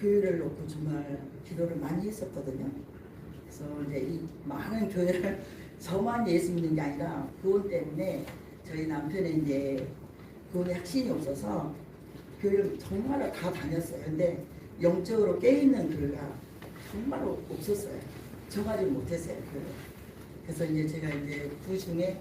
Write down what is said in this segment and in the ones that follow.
교회를 놓고 정말 기도를 많이 했었거든요. 그래서 이제 이 많은 교회를 저만 예수 믿는 게 아니라 그것 때문에 저희 남편이 이제 그분이 확신이 없어서 교회를 정말로 다 다녔어요. 근데 영적으로 깨있는 교회가 정말로 없었어요. 저 가지 못했어요. 교회. 그래서 이제 제가 이제 그 중에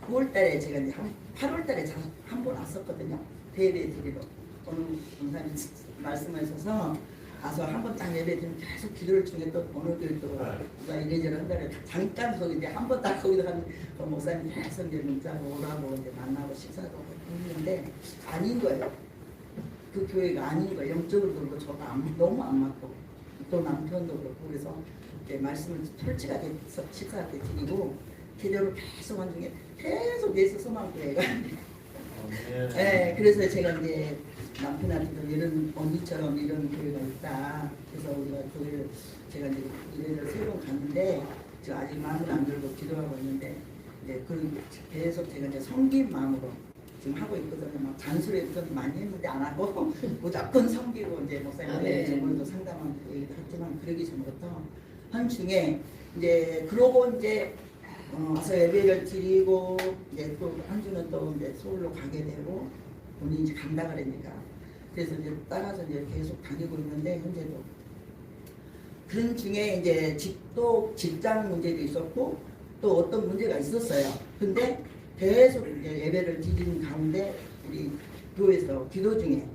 9월 달에 제가 이제 8월 달에 한 번 왔었거든요. 대예배 드리러. 오늘 권사님 말씀하셔서 가서 한 번 딱 예배 드리면 계속 기도를 중에 또 어느 교회 또 누가 이래저래 한다래 잠깐 거기 이제 한 번 딱 거기서 한 그 목사님 계속 이제 문자로 오라고 이제 만나고 식사도 하고 했는데 아닌 거예요. 그 교회가 아닌 거예요. 영적으로 그렇고 저도 너무 안 맞고 또 남편도 그렇고 그래서 이제 말씀을 솔직하게 식사할 때 드리고 기도를 계속 한 중에 계속 예수 소망교회가 네, 그래서 제가 이제 남편한테도 이런 언니처럼 이런 교회가 있다. 그래서 우리가 교회를 제가 이제 이래를 새로 갔는데 저 아직 마음을 안 들고 기도하고 있는데 이제 그 계속 제가 이제 섬긴 마음으로 지금 하고 있거든요. 막 잔소리도 많이 했는데 안 하고 무조건 섬기고 이제 목사님한테 오늘도 상담한 얘기도 했지만 그러기 전부터 한 중에 이제 그러고 이제 와서 예배를 드리고 이제 또 한 주는 또 이제 서울로 가게 되고 본인이 이제 간다 그러니까 그래서 이제 따라서 이제 계속 다니고 있는데 현재도 그런 중에 이제 또 직장 문제도 있었고 또 어떤 문제가 있었어요. 근데 계속 이제 예배를 드리는 가운데 우리 교회에서 기도 중에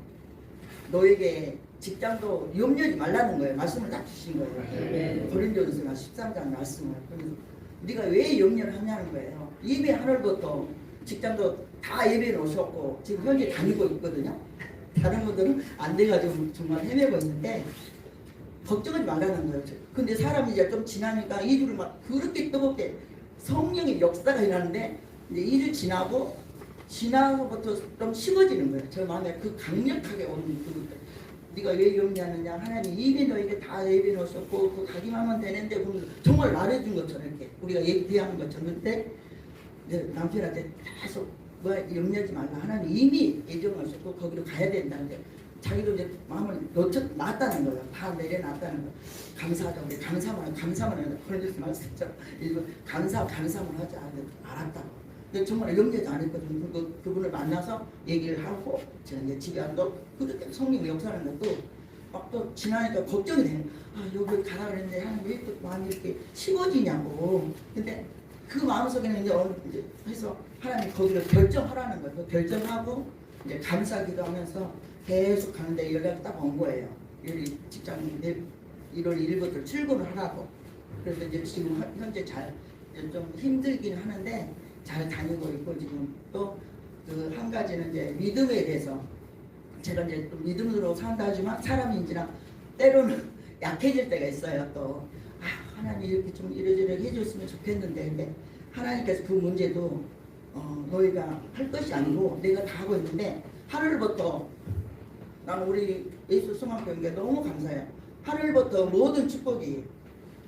너에게 직장도 염려하지 말라는 거예요. 말씀을 딱 주신 거예요. 고린도전서 13장 말씀을. 그래서 우리가 왜 염려를 하냐는 거예요. 예배 하늘부터 직장도 다 예배를 오셨고 지금 현재 다니고 있거든요. 다른 분들은 안 돼가지고 정말 헤매고 있는데 걱정하지 말라는 거예요. 근데 사람이 이제 좀 지나니까 2주를 막 그렇게 뜨겁게 성령의 역사가 일어나는데 이제 2주 지나고부터 좀 식어지는 거예요. 저 마음에 그 강력하게 오는 그것들. 네가 왜 염려하느냐. 하나님 이미 너에게 다 예배 놓으셨고 그 가기만 하면 되는데 정말 말해준 것처럼 이렇게 우리가 대하는 것처럼. 근데 남편한테 계속 뭐 염려하지 말라. 하나님 이미 예정하셨고 거기로 가야 된다는데 자기도 이제 마음을 놨다는 거예요. 다 내려놨다는 거예요. 감사하자. 우리 감사만 그런 말씀했죠. 감사만 하자. 알았다고. 근데 정말 염려하지 않았거든요. 그분을 만나서 얘기를 하고 제가 이제 집에 와서 그렇게 성령 역사하는 것도 막 또 지나니까 걱정이 돼요. 아 여기 가라 그랬는데 하나님 왜 또 마음이 이렇게 식어지냐고. 근데 그 마음속에는 이제 해서 하나님 거기를 결정하라는 거예요. 결정하고 이제 감사 기도하면서 계속 가는데 연락이 딱 온 거예요. 여기 직장인 1월 1일부터 출근을 하라고. 그래서 이제 지금 현재 잘 좀 힘들긴 하는데 잘 다니고 있고 지금 또 그 한 가지는 이제 믿음에 대해서 제가 이제 또 믿음으로 산다 하지만 사람인지라 때로는 약해질 때가 있어요. 또 하나님 이렇게 좀 이러저러 해줬으면 좋겠는데 근데 하나님께서 그 문제도 너희가 할 것이 아니고 내가 다 하고 있는데 하늘부터 나는 우리 예수 소망교회 너무 감사해요. 하늘부터 모든 축복이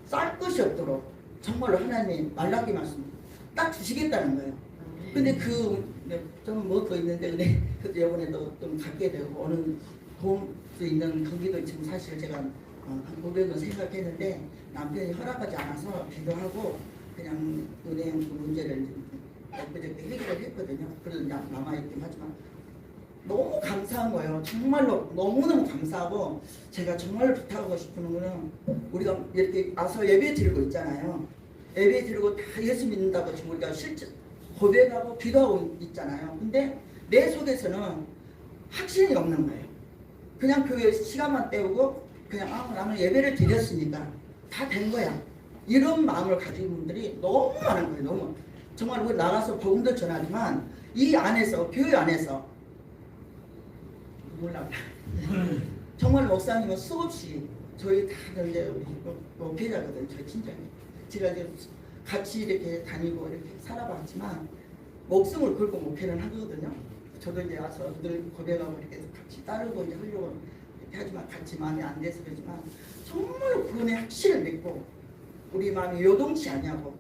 쌀 것이 없도록 정말로 하나님 말라기 말씀 딱 주시겠다는 거예요. 근데 좀 뭐 더 있는데 근데 그것도 이번에도 좀 갖게 되고 어느 도움 수 있는 거기도 지금 사실 제가 한 500원 생각했는데 남편이 허락하지 않아서 기도하고 그냥 은행 그 문제를 엊그저께 해결을 했거든요. 그래도 남아있긴 하지만 너무 감사한 거예요. 정말로 너무너무 감사하고 제가 정말로 부탁하고 싶은 거는 우리가 이렇게 와서 예배 드리고 있잖아요. 예배 드리고 다 예수 믿는다고 지금 우리가 실제 고백하고 기도하고 있잖아요. 근데 내 속에서는 확신이 없는 거예요. 그냥 교회 시간만 때우고 그냥 나는 예배를 드렸으니까 다 된 거야. 이런 마음을 가진 분들이 너무 많은 거예요. 너무. 정말 우리 나가서 복음도 전하지만 이 안에서 교회 안에서 몰라. 정말 목사님은 수없이 저희 다들 이제 목회자거든. 저희 친정이. 제가 이제 같이 이렇게 다니고 이렇게 살아봤지만 목숨을 걸고 목회를 하거든요. 저도 이제 와서 늘 고백하고 이렇게 같이 따르고 이제 하려고 이렇게 하지만 같이 마음이 안 돼서 그러지만 정말 그분의 확신을 믿고 우리 마음이 요동치 않냐고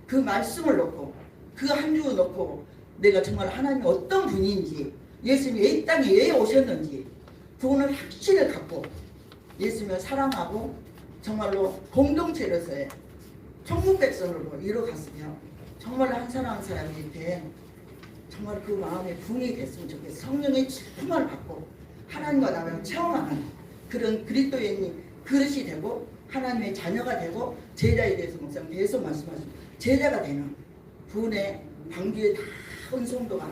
그 말씀을 놓고 그 한 주 놓고 내가 정말 하나님이 어떤 분인지 예수님이 이 땅에 왜 오셨는지 그분은 확신을 갖고 예수님을 사랑하고 정말로 공동체로서의 천국 백성으로 이뤄갔으며 정말 한 사람 한 사람이 이렇게 정말 그 마음에 부응이 됐으면 좋겠어요. 성령의 충만을 받고 하나님과 나를 체험하는 그런 그리스도인이 그릇이 되고 하나님의 자녀가 되고 제자에 대해서 목사님 계속 말씀하신 제자가 되는 분의 방주에 닿은 성도가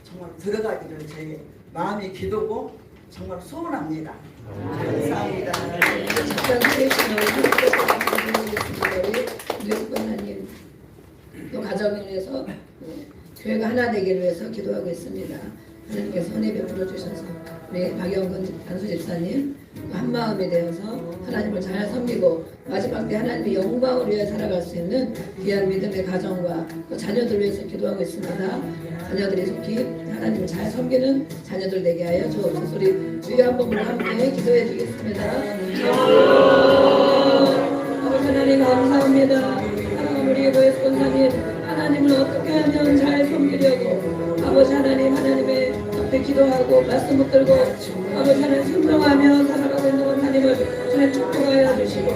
정말 들어가기를 제 마음의 기도고 정말 소원합니다. 감사합니다. 우리 또 가정을 위해서 교회가 하나 되기를 위해서 기도하고 있습니다. 하나님께서 은혜 베풀어 주셔서 우리 박영근 단수 집사님 한마음이 되어서 하나님을 잘 섬기고 마지막 때 하나님의 영광을 위해 살아갈 수 있는 귀한 믿음의 가정과 또 자녀들 위해서 기도하고 있습니다. 자녀들이 속히 하나님을 잘 섬기는 자녀들 되게 하여 주옵소서. 우리 주여 한 번만 함께 기도해 주겠습니다. 아버지 하나님 감사합니다. 우리 보혜스 권사님 하나님을 어떻게 하면 잘 섬기려고 아버지 하나님 하나님의 앞에 기도하고 말씀 붙들고 아버지 하나님 순종하며 살아가고 있는 하나님을 주님 축복하여 주시고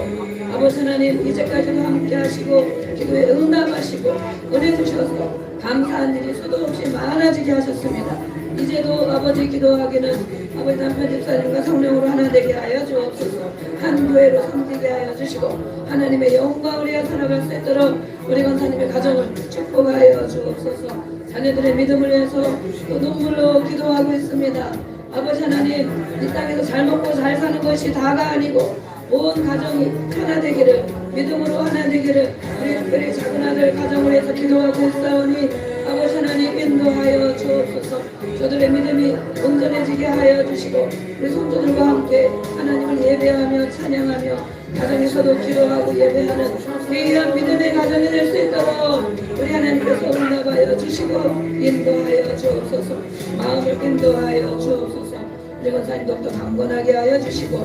아버지 하나님 이제까지도 함께 하시고 기도에 응답하시고 은혜 주셔서 감사한 일이 수도 없이 많아지게 하셨습니다. 이제도 아버지 기도하기는 아버지 남편 집사님과 성령으로 하나 되게 하여 주옵소서. 한 교회로 섬기게 하여 주시고 하나님의 영광을 위해 살아갈 수 있도록 우리 권사님의 가정을 축복하여 주옵소서. 자녀들의 믿음을 위해서 또 눈물로 기도하고 있습니다. 아버지 하나님 이 땅에서 잘 먹고 잘 사는 것이 다가 아니고 온 가정이 하나 되기를 믿음으로 하나 되기를 우리 특별히 작은 아들 가정을 위해서 기도하고 있사오니 아버지 하나님 인도하여 주옵소서. 저들의 믿음이 온전해지게 하여 주시고 우리 손주들과 함께 하나님을 예배하며 찬양하며 가정에서도 기도하고 예배하는 귀한 믿음의 가정이 될 수 있도록 우리 하나님께서 응답하여 주시고 인도하여 주옵소서. 마음을 인도하여 주옵소서. 우리 권사님도 또 강건하게 하여 주시고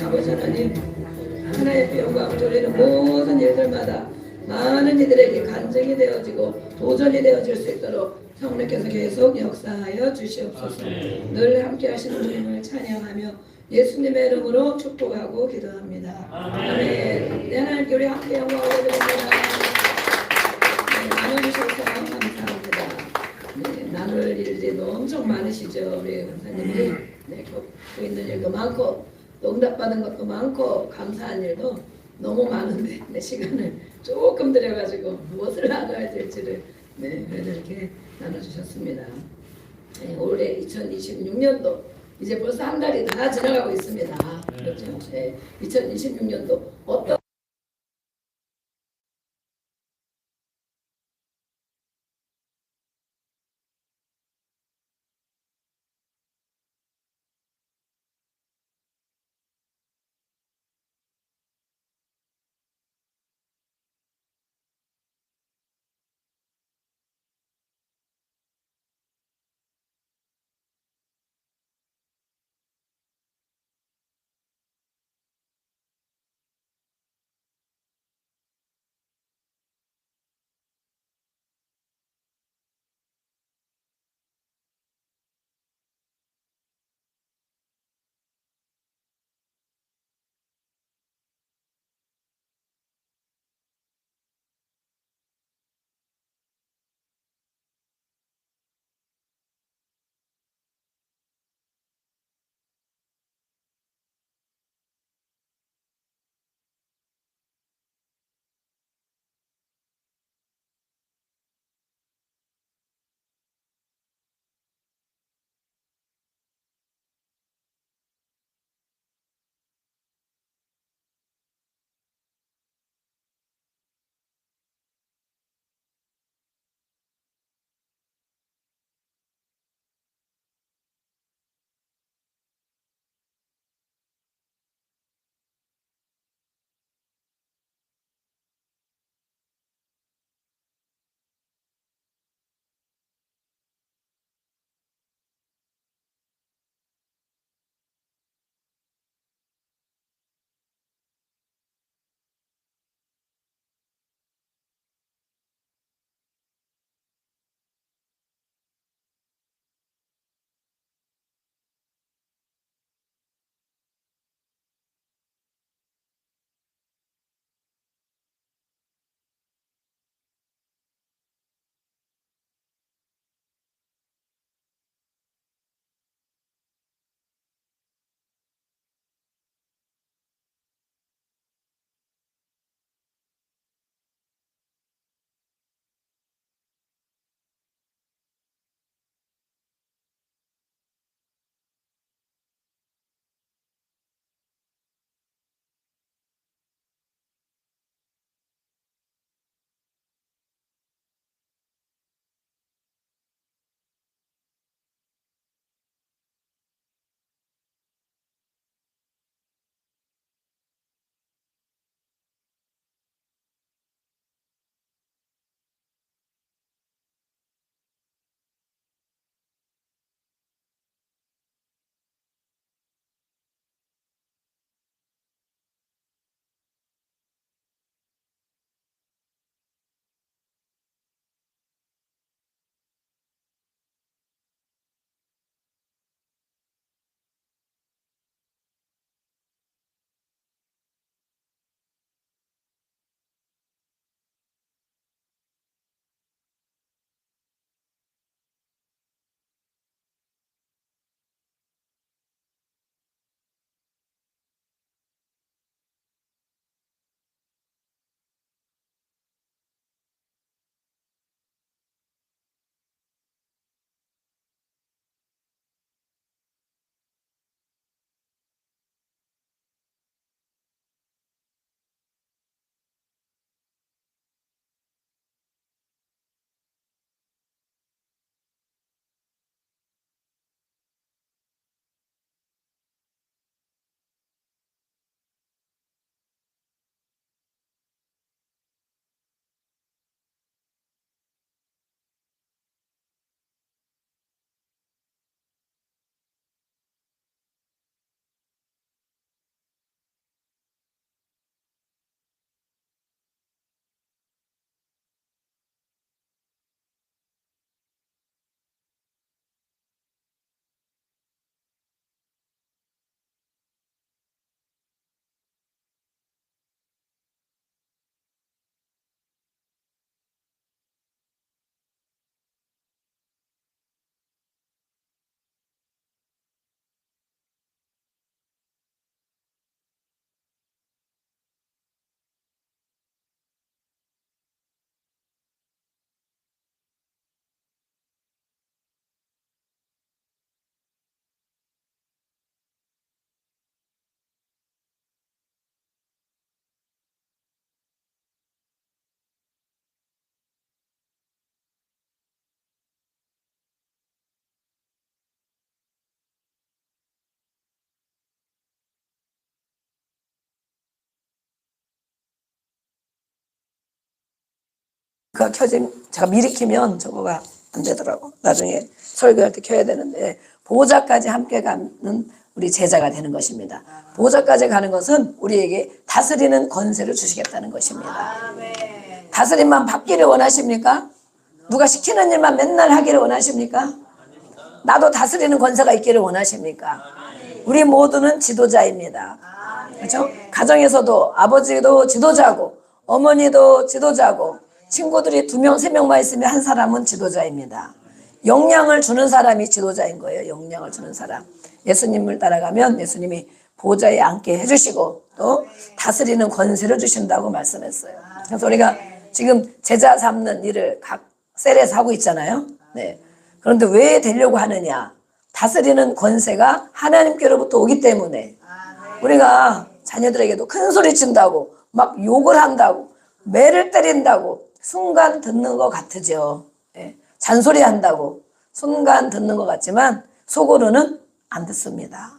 아버지 하나님 하나님의 영광을 돌리는 모든 일들마다 많은 이들에게 간증이 되어지고 도전이 되어질 수 있도록 성령께서 계속 역사하여 주시옵소서. 늘 함께 하시는 주님을 찬양하며 예수님의 이름으로 축복하고 기도합니다. 아멘. 네, 하나님께 우리 함께 영광을 드립니다. 나눠주셔서 감사합니다. 네, 나눌 일들이 엄청 많으시죠. 우리 권사님이 겪고 있는 일도 많고 또 응답받은 것도 많고 감사한 일도 너무 많은데 시간을 조금 들여가지고 무엇을 나눠야 될지를 그래도 이렇게 나눠주셨습니다. 올해 2026년도 이제 벌써 한 달이 다 지나가고 있습니다. 그렇죠? 2026년도 어떤 마이크가 제가 미리 키면 저거가 안 되더라고. 나중에 설교할 때 켜야 되는데, 보호자까지 함께 가는 우리 제자가 되는 것입니다. 보호자까지 가는 것은 우리에게 다스리는 권세를 주시겠다는 것입니다. 다스림만 받기를 원하십니까? 누가 시키는 일만 맨날 하기를 원하십니까? 나도 다스리는 권세가 있기를 원하십니까? 우리 모두는 지도자입니다. 그렇죠? 가정에서도 아버지도 지도자고 어머니도 지도자고 친구들이 2명, 3명만 있으면 한 사람은 지도자입니다. 영향을 주는 사람이 지도자인 거예요. 영향을 주는 사람. 예수님을 따라가면 예수님이 보좌에 앉게 해주시고 또 다스리는 권세를 주신다고 말씀했어요. 그래서 우리가 지금 제자 삼는 일을 각 셀에서 하고 있잖아요. 네. 그런데 왜 되려고 하느냐? 다스리는 권세가 하나님께로부터 오기 때문에 우리가 자녀들에게도 큰 소리 친다고 막 욕을 한다고 매를 때린다고 순간 듣는 것 같으죠. 네. 잔소리한다고 순간 듣는 것 같지만 속으로는 안 듣습니다.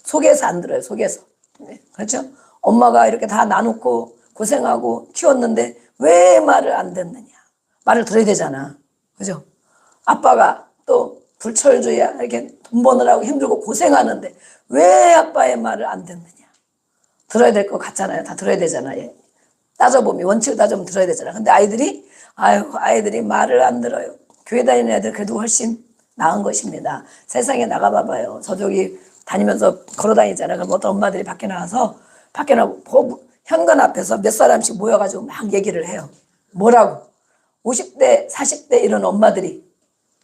속에서 안 들어요. 속에서. 네. 그렇죠? 엄마가 이렇게 다 나누고 고생하고 키웠는데 왜 말을 안 듣느냐? 말을 들어야 되잖아. 그죠? 아빠가 또 불철주야 이렇게 돈 버느라고 힘들고 고생하는데 왜 아빠의 말을 안 듣느냐? 들어야 될 것 같잖아요. 다 들어야 되잖아요. 따져보면 원칙을 따져보면 들어야 되잖아. 근데 아이들이 말을 안 들어요. 교회 다니는 애들 그래도 훨씬 나은 것입니다. 세상에 나가봐봐요. 저쪽이 다니면서 걸어다니잖아요. 그럼 어떤 엄마들이 밖에 나가서 현관 앞에서 몇 사람씩 모여가지고 막 얘기를 해요. 뭐라고? 50대, 40대 이런 엄마들이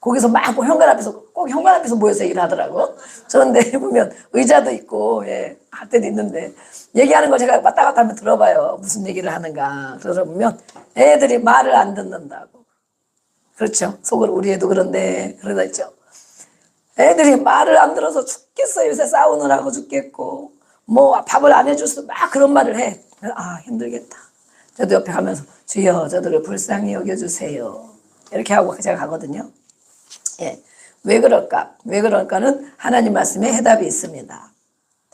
거기서 막 현관 앞에서 모여서 얘기를 하더라고. 그런데 보면 의자도 있고, 예, 할 때도 있는데, 얘기하는 걸 제가 왔다 갔다 하면 들어봐요. 무슨 얘기를 하는가. 들어보면 애들이 말을 안 듣는다고. 그렇죠. 속으로 우리 애도 그런데, 그러다 있죠. 애들이 말을 안 들어서 죽겠어요. 요새 싸우느라고 죽겠고, 뭐 밥을 안 해줘서 막 그런 말을 해. 아, 힘들겠다. 저도 옆에 가면서 주여 저들을 불쌍히 여겨주세요. 이렇게 하고 제가 가거든요. 예. 왜 그럴까? 왜 그럴까는 하나님 말씀에 해답이 있습니다.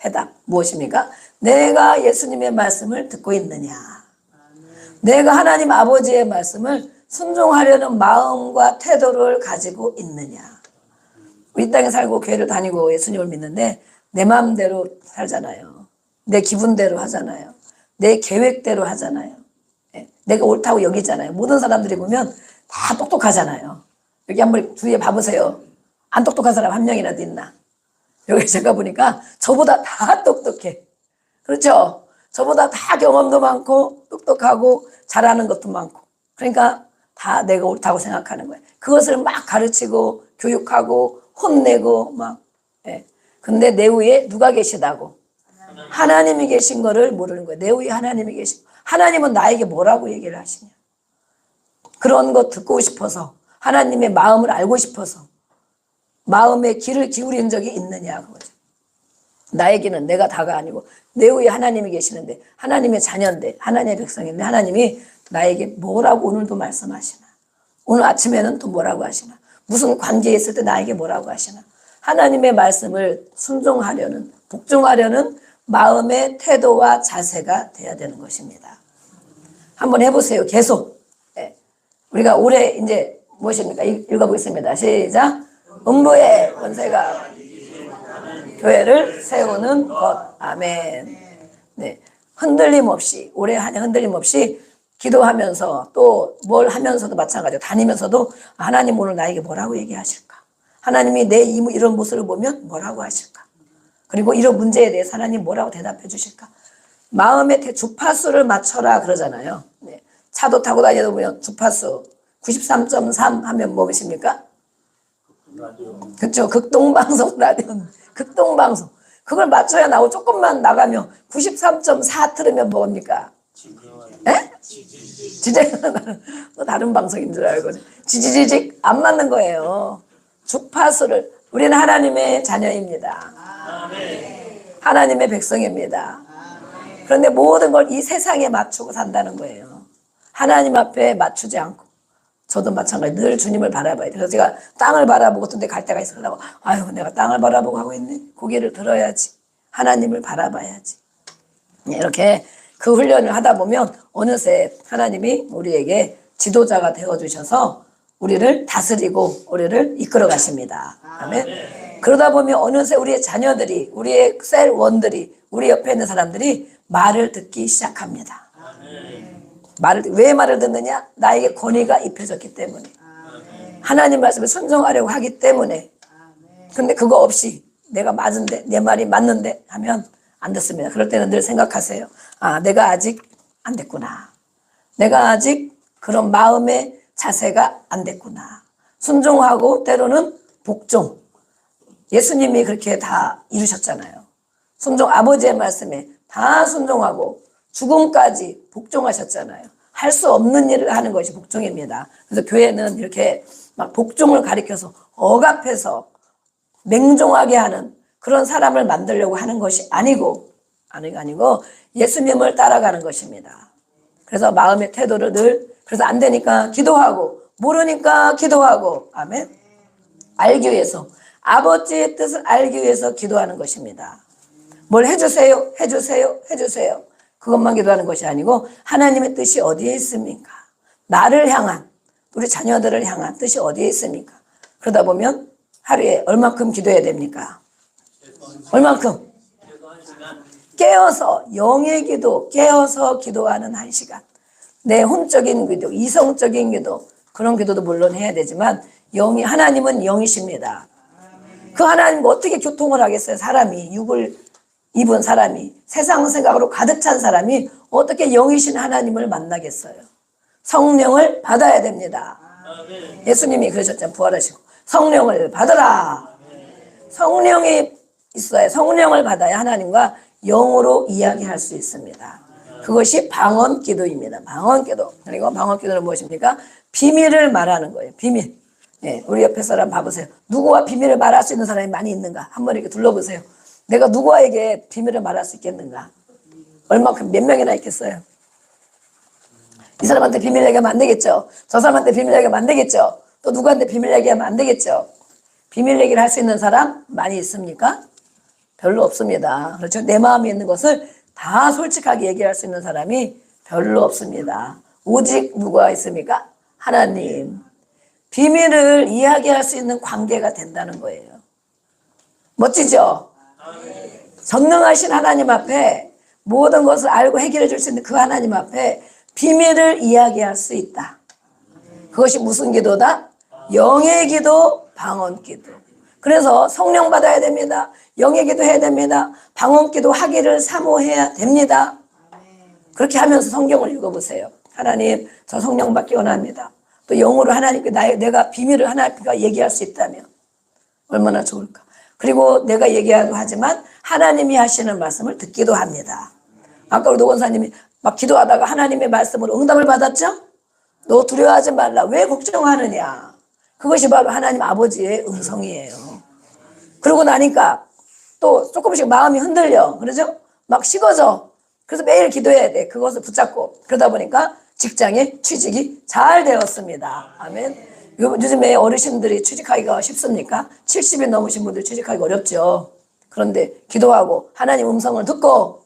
해답 무엇입니까? 내가 예수님의 말씀을 듣고 있느냐? 내가 하나님 아버지의 말씀을 순종하려는 마음과 태도를 가지고 있느냐? 이 땅에 살고 교회를 다니고 예수님을 믿는데 내 마음대로 살잖아요. 내 기분대로 하잖아요. 내 계획대로 하잖아요. 예. 내가 옳다고 여기잖아요. 모든 사람들이 보면 다 똑똑하잖아요. 여기 한번 주위에 봐보세요. 안 똑똑한 사람 한 명이라도 있나? 여기 제가 보니까 저보다 다 똑똑해. 그렇죠? 저보다 다 경험도 많고 똑똑하고 잘하는 것도 많고. 그러니까 다 내가 옳다고 생각하는 거예요. 그것을 막 가르치고 교육하고 혼내고 막. 예. 근데 내 위에 누가 계시다고? 하나님이 계신 거를 모르는 거예요. 내 위에 하나님이 계신 거. 하나님은 나에게 뭐라고 얘기를 하시냐? 그런 거 듣고 싶어서 하나님의 마음을 알고 싶어서 마음의 귀를 기울인 적이 있느냐 그거죠. 나에게는 내가 다가 아니고 내 위에 하나님이 계시는데 하나님의 자녀인데 하나님의 백성인데 하나님이 나에게 뭐라고 오늘도 말씀하시나? 오늘 아침에는 또 뭐라고 하시나? 무슨 관계에 있을 때 나에게 뭐라고 하시나? 하나님의 말씀을 순종하려는 복종하려는 마음의 태도와 자세가 돼야 되는 것입니다. 한번 해보세요. 계속. 네. 우리가 올해 이제 무엇입니까? 읽어보겠습니다. 시작. 음부의 권세가 교회를 세우는 것. 아멘. 네. 흔들림 없이 올해 한 해 흔들림 없이 기도하면서 또 뭘 하면서도 마찬가지로 다니면서도 하나님 오늘 나에게 뭐라고 얘기하실까? 하나님이 내 이런 모습을 보면 뭐라고 하실까? 그리고 이런 문제에 대해서 하나님 뭐라고 대답해 주실까? 마음의 주파수를 맞춰라 그러잖아요. 네. 차도 타고 다니다 보면 주파수 93.3 하면 뭐십니까? 그렇죠. 극동방송 라디오. 극동방송. 그걸 맞춰야 나오고 조금만 나가면 93.4 틀으면 뭡니까? 예? 또 다른 방송인 줄 알고 지지직 안 맞는 거예요. 주파수를. 우리는 하나님의 자녀입니다. 하나님의 백성입니다. 그런데 모든 걸 이 세상에 맞추고 산다는 거예요. 하나님 앞에 맞추지 않고. 저도 마찬가지 늘 주님을 바라봐야 돼요. 그래서 제가 땅을 바라보고 어떤 데 갈 때가 있어. 그러고 아유 내가 땅을 바라보고 하고 있네. 고개를 들어야지. 하나님을 바라봐야지. 이렇게 그 훈련을 하다 보면 어느새 하나님이 우리에게 지도자가 되어주셔서 우리를 다스리고 우리를 이끌어 가십니다. 아멘. 그러다 보면 어느새 우리의 자녀들이, 우리의 셀원들이, 우리 옆에 있는 사람들이 말을 듣기 시작합니다. 왜 말을 듣느냐? 나에게 권위가 입혀졌기 때문에. 하나님 말씀에 순종하려고 하기 때문에. 근데 그거 없이 내가 맞은데, 내 말이 맞는데 하면 안 듣습니다. 그럴 때는 늘 생각하세요. 아, 내가 아직 안 됐구나. 내가 아직 그런 마음의 자세가 안 됐구나. 순종하고 때로는 복종. 예수님이 그렇게 다 이루셨잖아요. 순종, 아버지의 말씀에 다 순종하고 죽음까지 복종하셨잖아요. 할 수 없는 일을 하는 것이 복종입니다. 그래서 교회는 이렇게 막 복종을 가리켜서 억압해서 맹종하게 하는 그런 사람을 만들려고 하는 것이 아니고 예수님을 따라가는 것입니다. 그래서 마음의 태도를 그래서 안 되니까 기도하고, 모르니까 기도하고, 아멘. 알기 위해서, 아버지의 뜻을 알기 위해서 기도하는 것입니다. 뭘 해주세요, 해주세요, 해주세요. 그것만 기도하는 것이 아니고 하나님의 뜻이 어디에 있습니까? 나를 향한, 우리 자녀들을 향한 뜻이 어디에 있습니까? 그러다 보면 하루에 얼만큼 기도해야 됩니까? 얼만큼? 깨어서, 영의 기도, 깨어서 기도하는 1시간. 내 혼적인 기도, 이성적인 기도, 그런 기도도 물론 해야 되지만 하나님은 영이십니다. 그 하나님과 어떻게 교통을 하겠어요? 사람이, 육을 입은 사람이, 세상 생각으로 가득 찬 사람이 어떻게 영이신 하나님을 만나겠어요? 성령을 받아야 됩니다. 예수님이 그러셨잖아요. 부활하시고 성령을 받으라. 성령이 있어야, 성령을 받아야 하나님과 영으로 이야기할 수 있습니다. 그것이 방언 기도입니다. 방언 기도. 그리고 방언 기도는 무엇입니까? 비밀을 말하는 거예요. 비밀. 네, 우리 옆에 사람 봐보세요. 누구와 비밀을 말할 수 있는 사람이 많이 있는가? 한번 이렇게 둘러보세요. 내가 누구에게 비밀을 말할 수 있겠는가? 얼마큼, 몇 명이나 있겠어요? 이 사람한테 비밀 얘기하면 안 되겠죠. 저 사람한테 비밀 얘기하면 안 되겠죠. 또 누구한테 비밀 얘기하면 안 되겠죠. 비밀 얘기를 할 수 있는 사람 많이 있습니까? 별로 없습니다. 그렇죠. 내 마음에 있는 것을 다 솔직하게 얘기할 수 있는 사람이 별로 없습니다. 오직 누가 있습니까? 하나님. 비밀을 이야기할 수 있는 관계가 된다는 거예요. 멋지죠? 전능하신 하나님 앞에 모든 것을 알고 해결해 줄 수 있는 그 하나님 앞에 비밀을 이야기할 수 있다. 그것이 무슨 기도다? 영의 기도, 방언 기도. 그래서 성령 받아야 됩니다. 영의 기도 해야 됩니다. 방언 기도 하기를 사모해야 됩니다. 그렇게 하면서 성경을 읽어보세요. 하나님, 저 성령 받기 원합니다. 또 영으로 하나님께 내가 비밀을 하나님과 얘기할 수 있다면 얼마나 좋을까. 그리고 내가 얘기하기도 하지만 하나님이 하시는 말씀을 듣기도 합니다. 아까 우리 노건사님이 막 기도하다가 하나님의 말씀으로 응답을 받았죠? 너 두려워하지 말라. 왜 걱정하느냐? 그것이 바로 하나님 아버지의 음성이에요. 그러고 나니까 또 조금씩 마음이 흔들려. 그러죠? 막 식어져. 그래서 매일 기도해야 돼. 그것을 붙잡고. 그러다 보니까 직장에 취직이 잘 되었습니다. 아멘. 요즘에 어르신들이 취직하기가 쉽습니까? 70이 넘으신 분들 취직하기가 어렵죠. 그런데 기도하고 하나님 음성을 듣고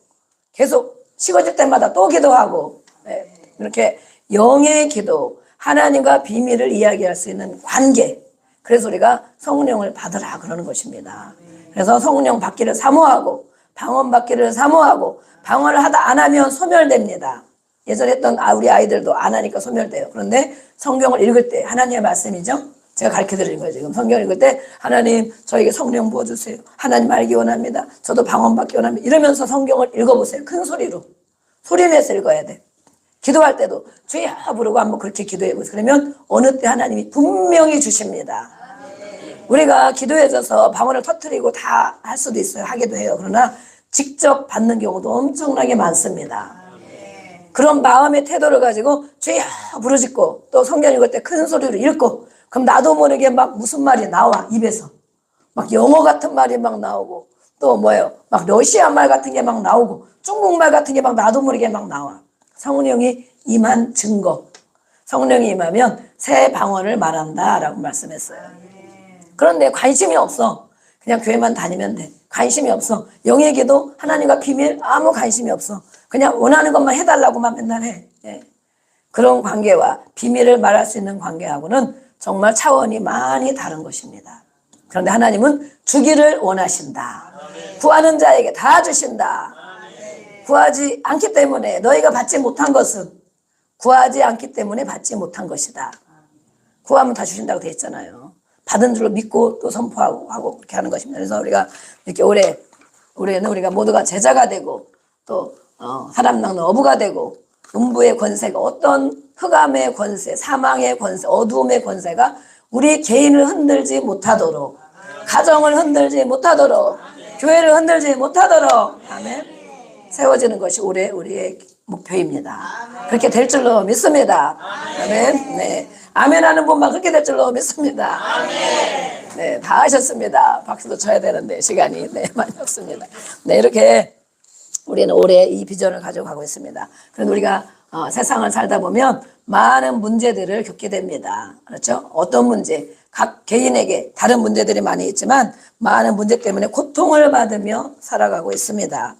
계속 식어질 때마다 또 기도하고, 이렇게 영의 기도, 하나님과 비밀을 이야기할 수 있는 관계. 그래서 우리가 성령을 받으라 그러는 것입니다. 그래서 성령 받기를 사모하고 방언 받기를 사모하고, 방언을 하다 안 하면 소멸됩니다. 예전에 했던 우리 아이들도 안 하니까 소멸돼요. 그런데 성경을 읽을 때 하나님의 말씀이죠. 제가 가르쳐드리는 거예요. 지금 성경을 읽을 때 하나님 저에게 성령 부어주세요. 하나님 알기 원합니다. 저도 방언 받기 원합니다. 이러면서 성경을 읽어보세요. 큰 소리로. 소리내서 읽어야 돼. 기도할 때도 주여 부르고 한번 그렇게 기도해보세요. 그러면 어느 때 하나님이 분명히 주십니다. 우리가 기도해줘서 방언을 터뜨리고 다 할 수도 있어요. 하기도 해요. 그러나 직접 받는 경우도 엄청나게 많습니다. 그런 마음의 태도를 가지고 주여 부르짖고 또 성경 읽을 때 큰 소리로 읽고, 그럼 나도 모르게 막 무슨 말이 나와. 입에서 막 영어 같은 말이 막 나오고, 또 뭐예요, 막 러시아 말 같은 게 막 나오고, 중국말 같은 게 막 나도 모르게 막 나와. 성령이 임한 증거. 성령이 임하면 새 방언을 말한다 라고 말씀했어요. 그런데 관심이 없어. 그냥 교회만 다니면 돼. 관심이 없어. 영의 기도, 하나님과 비밀 아무 관심이 없어. 그냥 원하는 것만 해달라고만 맨날 해. 그런 관계와 비밀을 말할 수 있는 관계하고는 정말 차원이 많이 다른 것입니다. 그런데 하나님은 주기를 원하신다. 구하는 자에게 다 주신다. 구하지 않기 때문에 너희가 받지 못한 것은 구하지 않기 때문에 받지 못한 것이다. 구하면 다 주신다고 되어 있잖아요. 받은 줄로 믿고 또 선포하고 그렇게 하는 것입니다. 그래서 우리가 이렇게 올해는 우리가 모두가 제자가 되고 또 사람 낚는 어부가 되고 음부의 권세가 어떤 흑암의 권세, 사망의 권세, 어두움의 권세가 우리 개인을 흔들지 못하도록 가정을 흔들지 못하도록 교회를 흔들지 못하도록 아멘 세워지는 것이 올해 우리의 목표입니다. 그렇게 될 줄로 믿습니다. 아멘. 네. 아멘 하는 분만 그렇게 될 줄로 믿습니다. 네, 다 하셨습니다. 박수도 쳐야 되는데 시간이 많이 없습니다. 네, 이렇게 우리는 올해 이 비전을 가지고 가고 있습니다. 그런데 우리가 세상을 살다 보면 많은 문제들을 겪게 됩니다. 그렇죠? 어떤 문제, 각 개인에게 다른 문제들이 많이 있지만 많은 문제 때문에 고통을 받으며 살아가고 있습니다.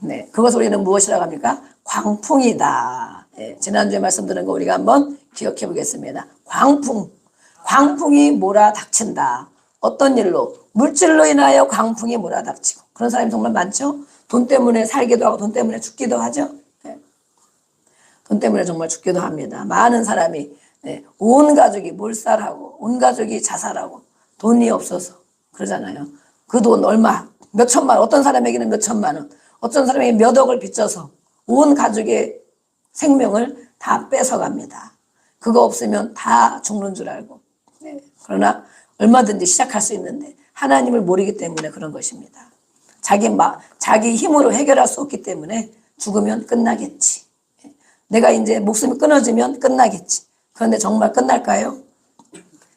네, 그것을 우리는 무엇이라고 합니까? 광풍이다. 네, 지난주에 말씀드린 거 우리가 한번 기억해 보겠습니다. 광풍이 몰아닥친다. 어떤 일로? 물질로 인하여 광풍이 몰아닥치고 그런 사람이 정말 많죠? 돈 때문에 살기도 하고 돈 때문에 죽기도 하죠. 네. 돈 때문에 정말 죽기도 합니다. 많은 사람이 온 가족이 몰살하고 온 가족이 자살하고 돈이 없어서 그러잖아요. 그 돈 얼마? 몇 천만 원, 어떤 사람에게는 몇 천만 원, 어떤 사람에게 몇 억을 빚져서 온 가족의 생명을 다 뺏어갑니다. 그거 없으면 다 죽는 줄 알고. 네. 그러나 얼마든지 시작할 수 있는데 하나님을 모르기 때문에 그런 것입니다. 자기 힘으로 해결할 수 없기 때문에 죽으면 끝나겠지. 내가 이제 목숨이 끊어지면 끝나겠지. 그런데 정말 끝날까요?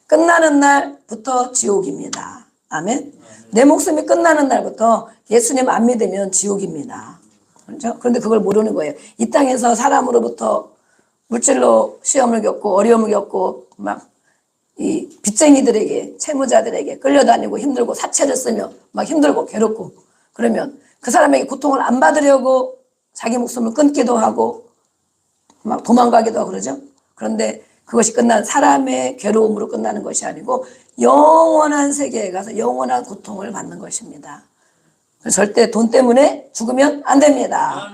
끝나는 날부터 지옥입니다. 아멘. 내 목숨이 끝나는 날부터 예수님 안 믿으면 지옥입니다. 그렇죠? 그런데 그걸 모르는 거예요. 이 땅에서 사람으로부터 물질로 시험을 겪고 어려움을 겪고 막 이 빚쟁이들에게 채무자들에게 끌려다니고 힘들고 사채를 쓰며 막 힘들고 괴롭고 그러면 그 사람에게 고통을 안 받으려고 자기 목숨을 끊기도 하고 막 도망가기도 하고 그러죠. 그런데 그것이 사람의 괴로움으로 끝나는 것이 아니고 영원한 세계에 가서 영원한 고통을 받는 것입니다. 절대 돈 때문에 죽으면 안 됩니다.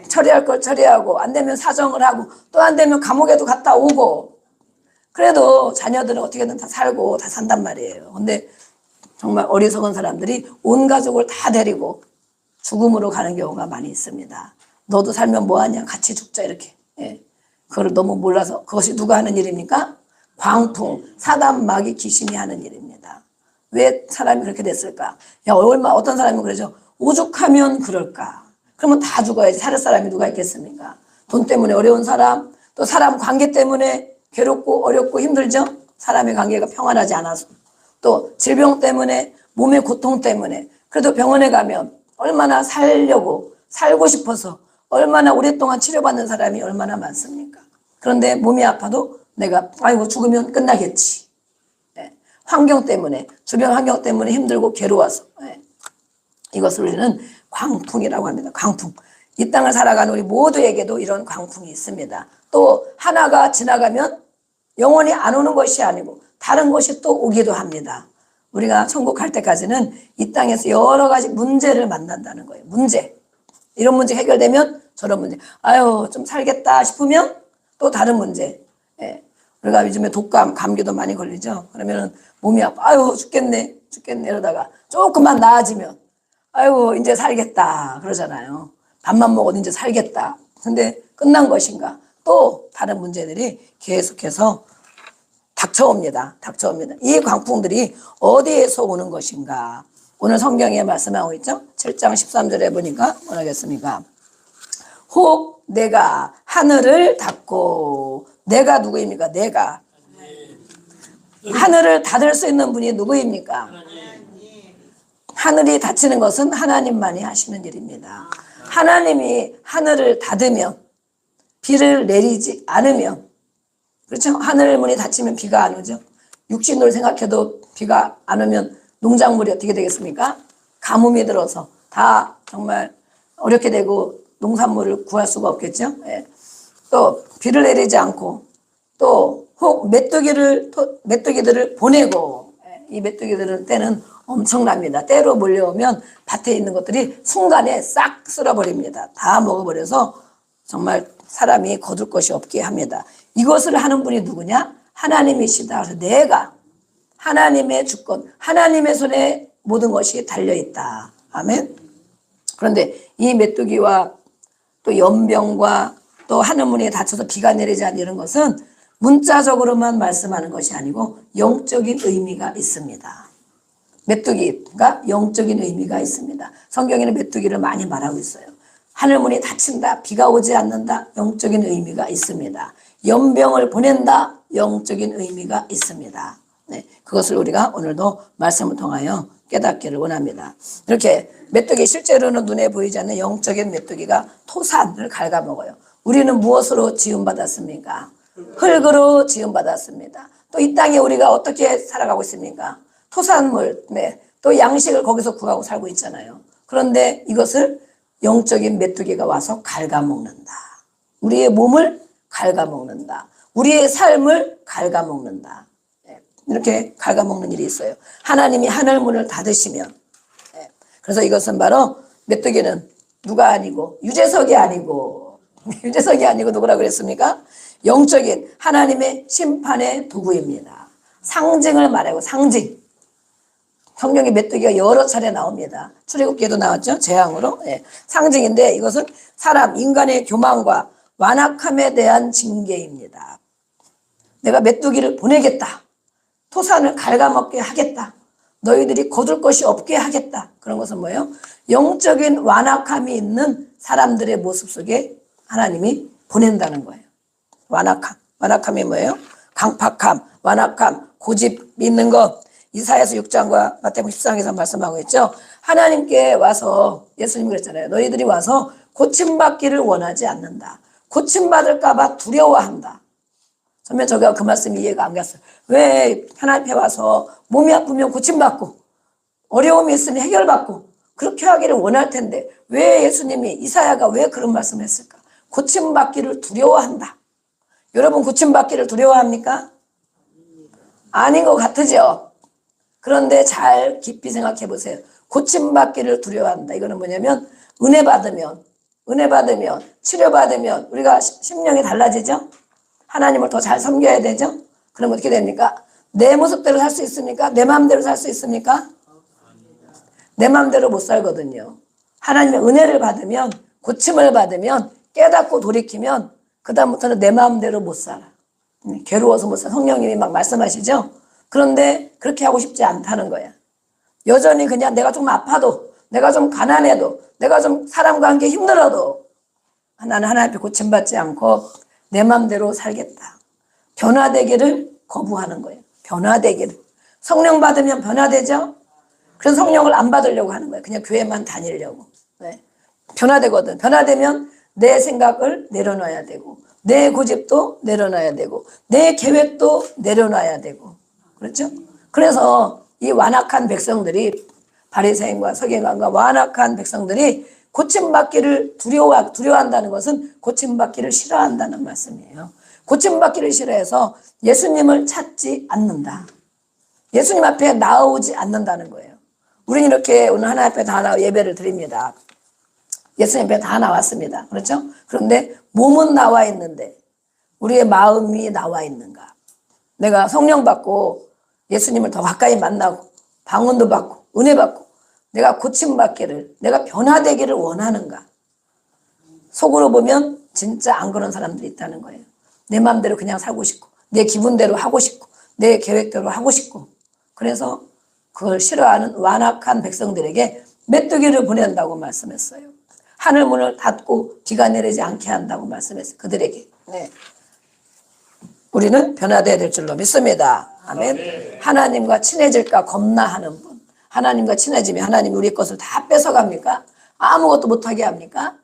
처리할 걸 처리하고 안 되면 사정을 하고 또 안 되면 감옥에도 갔다 오고 그래도 자녀들은 어떻게든 다 살고 다 산단 말이에요. 근데 정말 어리석은 사람들이 온 가족을 다 데리고 죽음으로 가는 경우가 많이 있습니다. 너도 살면 뭐하냐 같이 죽자 이렇게. 그걸 너무 몰라서 그것이 누가 하는 일입니까? 광풍, 사단 마귀 귀신이 하는 일입니다. 왜 사람이 그렇게 됐을까? 어떤 사람이 그러죠. 오죽하면 그럴까? 그러면 다 죽어야지. 살을 사람이 누가 있겠습니까? 돈 때문에 어려운 사람, 또 사람 관계 때문에 괴롭고 어렵고 힘들죠? 사람의 관계가 평안하지 않아서. 또 질병 때문에 몸의 고통 때문에 그래도 병원에 가면 얼마나 살고 싶어서 얼마나 오랫동안 치료받는 사람이 얼마나 많습니까? 그런데 몸이 아파도 내가 죽으면 끝나겠지. 환경 때문에 주변 환경 때문에 힘들고 괴로워서 이것을 우리는 광풍이라고 합니다. 광풍. 이 땅을 살아가는 우리 모두에게도 이런 광풍이 있습니다. 또 하나가 지나가면 영원히 안 오는 것이 아니고 다른 것이 또 오기도 합니다. 우리가 천국 갈 때까지는 이 땅에서 여러 가지 문제를 만난다는 거예요. 이런 문제 해결되면 저런 문제. 좀 살겠다 싶으면 또 다른 문제. 우리가 요즘에 독감, 감기도 많이 걸리죠. 그러면은 몸이 아파. 죽겠네 이러다가 조금만 나아지면 이제 살겠다 그러잖아요. 밥만 먹어도 이제 살겠다. 근데 끝난 것인가? 또 다른 문제들이 계속해서 닥쳐옵니다. 이 광풍들이 어디에서 오는 것인가? 오늘 성경에 말씀하고 있죠? 7장 13절에 보니까 뭐라 하겠습니까? 혹 내가 하늘을 닫고 내가 누구입니까? 내가 하늘을 닫을 수 있는 분이 누구입니까? 하늘이 닫히는 것은 하나님만이 하시는 일입니다. 하나님이 하늘을 닫으면 비를 내리지 않으면 그렇죠? 하늘 문이 닫히면 비가 안 오죠. 육신으로 생각해도 비가 안 오면 농작물이 어떻게 되겠습니까? 가뭄이 들어서 다 정말 어렵게 되고 농산물을 구할 수가 없겠죠. 또 비를 내리지 않고 또 혹 메뚜기들을 보내고 이 메뚜기들은 때는 엄청납니다. 때로 몰려오면 밭에 있는 것들이 순간에 싹 쓸어버립니다. 다 먹어버려서 정말 사람이 거둘 것이 없게 합니다. 이것을 하는 분이 누구냐? 하나님이시다. 그래서 내가 하나님의 주권, 하나님의 손에 모든 것이 달려있다. 아멘. 그런데 이 메뚜기와 또 연병과 또 하늘문이 닫혀서 비가 내리지 않는 이런 것은 문자적으로만 말씀하는 것이 아니고 영적인 의미가 있습니다. 메뚜기가 영적인 의미가 있습니다. 성경에는 메뚜기를 많이 말하고 있어요. 하늘문이 닫힌다, 비가 오지 않는다, 영적인 의미가 있습니다. 연병을 보낸다, 영적인 의미가 있습니다. 네, 그것을 우리가 오늘도 말씀을 통하여 깨닫기를 원합니다. 이렇게 메뚜기, 실제로는 눈에 보이지 않는 영적인 메뚜기가 토산을 갉아먹어요. 우리는 무엇으로 지음받았습니까? 흙으로 지음받았습니다. 또 이 땅에 우리가 어떻게 살아가고 있습니까? 토산물, 네, 또 양식을 거기서 구하고 살고 있잖아요. 그런데 이것을 영적인 메뚜기가 와서 갉아먹는다. 우리의 몸을 갉아먹는다. 우리의 삶을 갉아먹는다. 이렇게 갉아먹는 일이 있어요. 하나님이 하늘문을 닫으시면. 그래서 이것은 바로 메뚜기는 누가 아니고 유재석이 아니고 누구라 그랬습니까? 영적인 하나님의 심판의 도구입니다. 상징을 말하고 상징. 성경에 메뚜기가 여러 차례 나옵니다. 출애굽기에도 나왔죠. 재앙으로. 상징인데 이것은 사람, 인간의 교만과 완악함에 대한 징계입니다. 내가 메뚜기를 보내겠다. 토산을 갉아먹게 하겠다. 너희들이 거둘 것이 없게 하겠다. 그런 것은 뭐예요? 영적인 완악함이 있는 사람들의 모습 속에 하나님이 보낸다는 거예요. 완악함. 완악함이 뭐예요? 강팍함, 완악함, 고집 있는 것. 이사야서 6장과 마태복음 14장에서 말씀하고 있죠. 하나님께 와서 예수님 그랬잖아요. 너희들이 와서 고침받기를 원하지 않는다. 고침받을까 봐 두려워한다. 처음에 저가 그 말씀이 이해가 안 갔어요. 왜 하나님 앞에 와서 몸이 아프면 고침받고 어려움이 있으면 해결받고 그렇게 하기를 원할 텐데 왜 예수님이 이사야가 왜 그런 말씀을 했을까? 고침받기를 두려워한다. 여러분 고침받기를 두려워합니까? 아닌 것 같으죠? 그런데 잘 깊이 생각해 보세요. 고침받기를 두려워한다. 이거는 뭐냐면 은혜 받으면 치료받으면 우리가 심령이 달라지죠? 하나님을 더 잘 섬겨야 되죠? 그럼 어떻게 됩니까? 내 모습대로 살 수 있습니까? 내 마음대로 살 수 있습니까? 내 마음대로 못 살거든요. 하나님의 은혜를 받으면, 고침을 받으면, 깨닫고 돌이키면 그 다음부터는 내 마음대로 못 살아. 괴로워서 못 살아. 성령님이 막 말씀하시죠? 그런데 그렇게 하고 싶지 않다는 거야. 여전히 그냥 내가 좀 아파도, 내가 좀 가난해도, 내가 좀 사람과 함께 힘들어도 나는 하나님 앞에 고침받지 않고 내 마음대로 살겠다. 변화되기를 거부하는 거예요. 변화되기를. 성령 받으면 변화되죠? 그래서 성령을 안 받으려고 하는 거예요. 그냥 교회만 다니려고. 네. 변화되거든. 변화되면 내 생각을 내려놔야 되고 내 고집도 내려놔야 되고 내 계획도 내려놔야 되고 그렇죠? 그래서 이 완악한 백성들이 바리새인과 서기관과 완악한 백성들이 고침받기를 두려워한다는 것은 고침받기를 싫어한다는 말씀이에요. 고침받기를 싫어해서 예수님을 찾지 않는다. 예수님 앞에 나오지 않는다는 거예요. 우리는 이렇게 오늘 하나님 앞에 다 나와 예배를 드립니다. 예수님 앞에 다 나왔습니다. 그렇죠? 그런데 몸은 나와 있는데 우리의 마음이 나와 있는가? 내가 성령 받고 예수님을 더 가까이 만나고 방언도 받고 은혜 받고 내가 고침받기를, 내가 변화되기를 원하는가? 속으로 보면 진짜 안 그런 사람들이 있다는 거예요. 내 마음대로 그냥 살고 싶고 내 기분대로 하고 싶고 내 계획대로 하고 싶고 그래서 그걸 싫어하는 완악한 백성들에게 메뚜기를 보낸다고 말씀했어요. 하늘문을 닫고 비가 내리지 않게 한다고 말씀했어요. 그들에게. 네. 우리는 변화되어야 될 줄로 믿습니다. 아멘. 하나님과 친해질까 겁나하는 분. 하나님과 친해지면 하나님이 우리 것을 다 뺏어갑니까? 아무것도 못하게 합니까?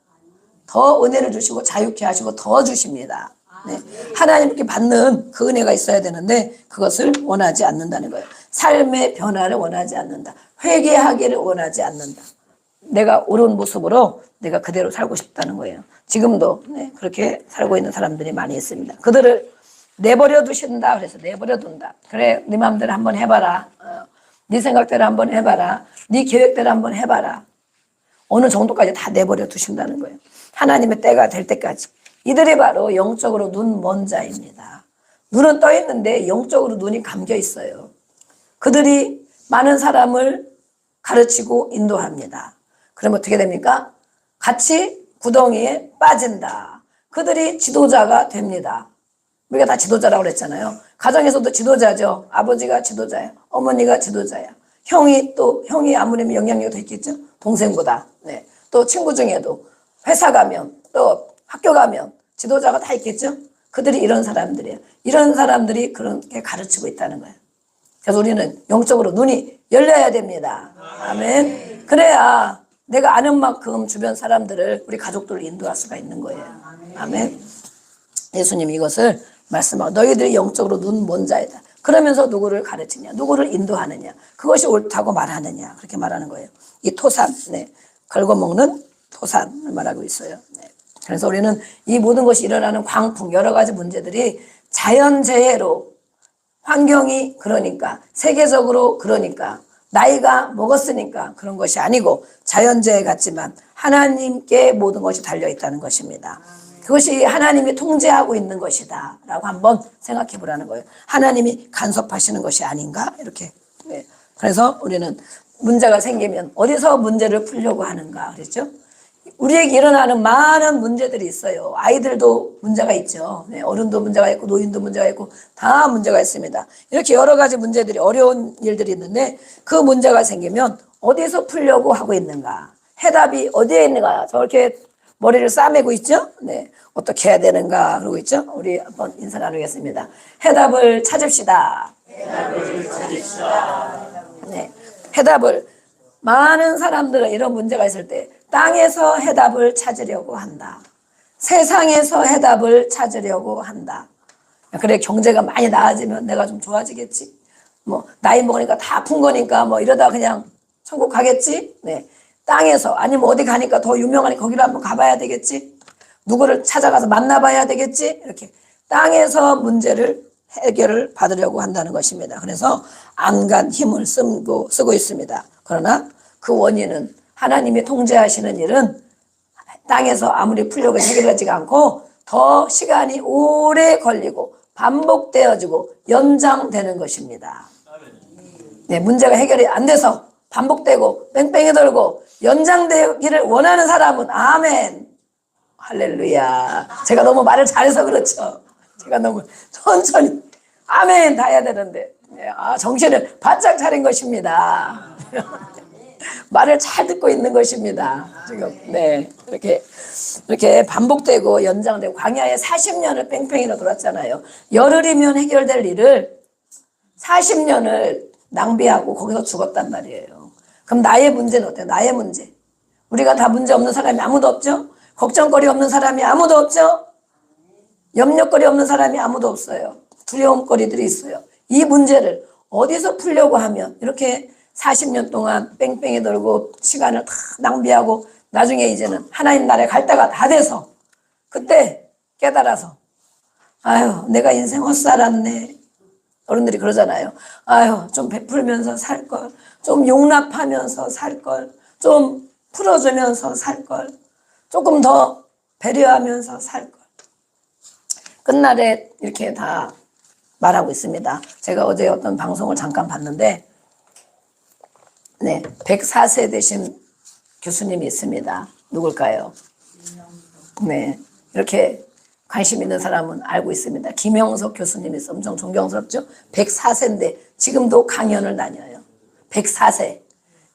더 은혜를 주시고 자유케 하시고 더 주십니다. 네. 하나님께 받는 그 은혜가 있어야 되는데 그것을 원하지 않는다는 거예요. 삶의 변화를 원하지 않는다. 회개하기를 원하지 않는다. 내가 옳은 모습으로 내가 그대로 살고 싶다는 거예요. 지금도 그렇게 살고 있는 사람들이 많이 있습니다. 그들을 내버려 두신다 그래서 내버려 둔다. 그래 네 마음대로 한번 해봐라. 네 생각대로 한번 해봐라. 네 계획대로 한번 해봐라. 어느 정도까지 다 내버려 두신다는 거예요. 하나님의 때가 될 때까지. 이들이 바로 영적으로 눈 먼 자입니다. 눈은 떠 있는데 영적으로 눈이 감겨 있어요. 그들이 많은 사람을 가르치고 인도합니다. 그러면 어떻게 됩니까? 같이 구덩이에 빠진다. 그들이 지도자가 됩니다. 우리가 다 지도자라고 그랬잖아요. 가정에서도 지도자죠. 아버지가 지도자예요. 어머니가 지도자예요. 형이 아무리 영향력이 더 있겠죠. 동생보다. 네. 또 친구 중에도 회사 가면 또 학교 가면 지도자가 다 있겠죠. 그들이 이런 사람들이에요. 이런 사람들이 그렇게 가르치고 있다는 거예요. 그래서 우리는 영적으로 눈이 열려야 됩니다. 아멘. 그래야 내가 아는 만큼 주변 사람들을 우리 가족들을 인도할 수가 있는 거예요. 아멘. 예수님이 이것을 말씀하고 너희들이 영적으로 눈 먼 자이다. 그러면서 누구를 가르치냐, 누구를 인도하느냐, 그것이 옳다고 말하느냐 그렇게 말하는 거예요. 이 토산, 걸거먹는 토산을 말하고 있어요. 그래서 우리는 이 모든 것이 일어나는 광풍, 여러 가지 문제들이 자연재해로 환경이 그러니까 세계적으로 그러니까 나이가 먹었으니까 그런 것이 아니고 자연재해 같지만 하나님께 모든 것이 달려있다는 것입니다. 그것이 하나님이 통제하고 있는 것이다 라고 한번 생각해 보라는 거예요. 하나님이 간섭하시는 것이 아닌가 이렇게. 그래서 우리는 문제가 생기면 어디서 문제를 풀려고 하는가 그랬죠. 우리에게 일어나는 많은 문제들이 있어요. 아이들도 문제가 있죠. 어른도 문제가 있고 노인도 문제가 있고 다 문제가 있습니다. 이렇게 여러 가지 문제들이 어려운 일들이 있는데 그 문제가 생기면 어디서 풀려고 하고 있는가. 해답이 어디에 있는가. 저렇게 머리를 싸매고 있죠. 어떻게 해야 되는가 그러고 있죠. 우리 한번 인사 나누겠습니다. 해답을 찾읍시다. 해답을 많은 사람들은 이런 문제가 있을 때 땅에서 해답을 찾으려고 한다. 세상에서 해답을 찾으려고 한다. 그래 경제가 많이 나아지면 내가 좀 좋아지겠지. 나이 먹으니까 다 아픈 거니까 이러다 그냥 천국 가겠지. 땅에서 아니면 어디 가니까 더 유명하니 거기로 한번 가봐야 되겠지. 누구를 찾아가서 만나봐야 되겠지. 이렇게 땅에서 문제를 해결을 받으려고 한다는 것입니다. 그래서 안간 힘을 쓰고 있습니다. 그러나 그 원인은 하나님이 통제하시는 일은 땅에서 아무리 풀려고 해결하지가 않고 더 시간이 오래 걸리고 반복되어지고 연장되는 것입니다. 문제가 해결이 안 돼서 반복되고 뺑뺑이 돌고 연장되기를 원하는 사람은 아멘. 할렐루야. 제가 너무 말을 잘해서 그렇죠. 제가 너무 천천히 아멘 다 해야 되는데 정신을 바짝 차린 것입니다. 말을 잘 듣고 있는 것입니다. 지금 이렇게 반복되고 연장되고 광야에 40년을 뺑뺑이로 돌았잖아요. 열흘이면 해결될 일을 40년을 낭비하고 거기서 죽었단 말이에요. 그럼 나의 문제는 어때요? 나의 문제. 우리가 다 문제 없는 사람이 아무도 없죠? 걱정거리 없는 사람이 아무도 없죠? 염려거리 없는 사람이 아무도 없어요. 두려움거리들이 있어요. 이 문제를 어디서 풀려고 하면 이렇게 40년 동안 뺑뺑이 돌고 시간을 다 낭비하고 나중에 이제는 하나님 나라에 갈 때가 다 돼서 그때 깨달아서 아유 내가 인생 헛살았네. 어른들이 그러잖아요. 아유 좀 베풀면서 살걸, 좀 용납하면서 살걸, 좀 풀어주면서 살걸, 조금 더 배려하면서 살걸. 끝날에 이렇게 다 말하고 있습니다. 제가 어제 어떤 방송을 잠깐 봤는데 104세 되신 교수님이 있습니다. 누굴까요? 이렇게 관심 있는 사람은 알고 있습니다. 김영석 교수님이 엄청 존경스럽죠? 104세인데 지금도 강연을 다녀요. 104세.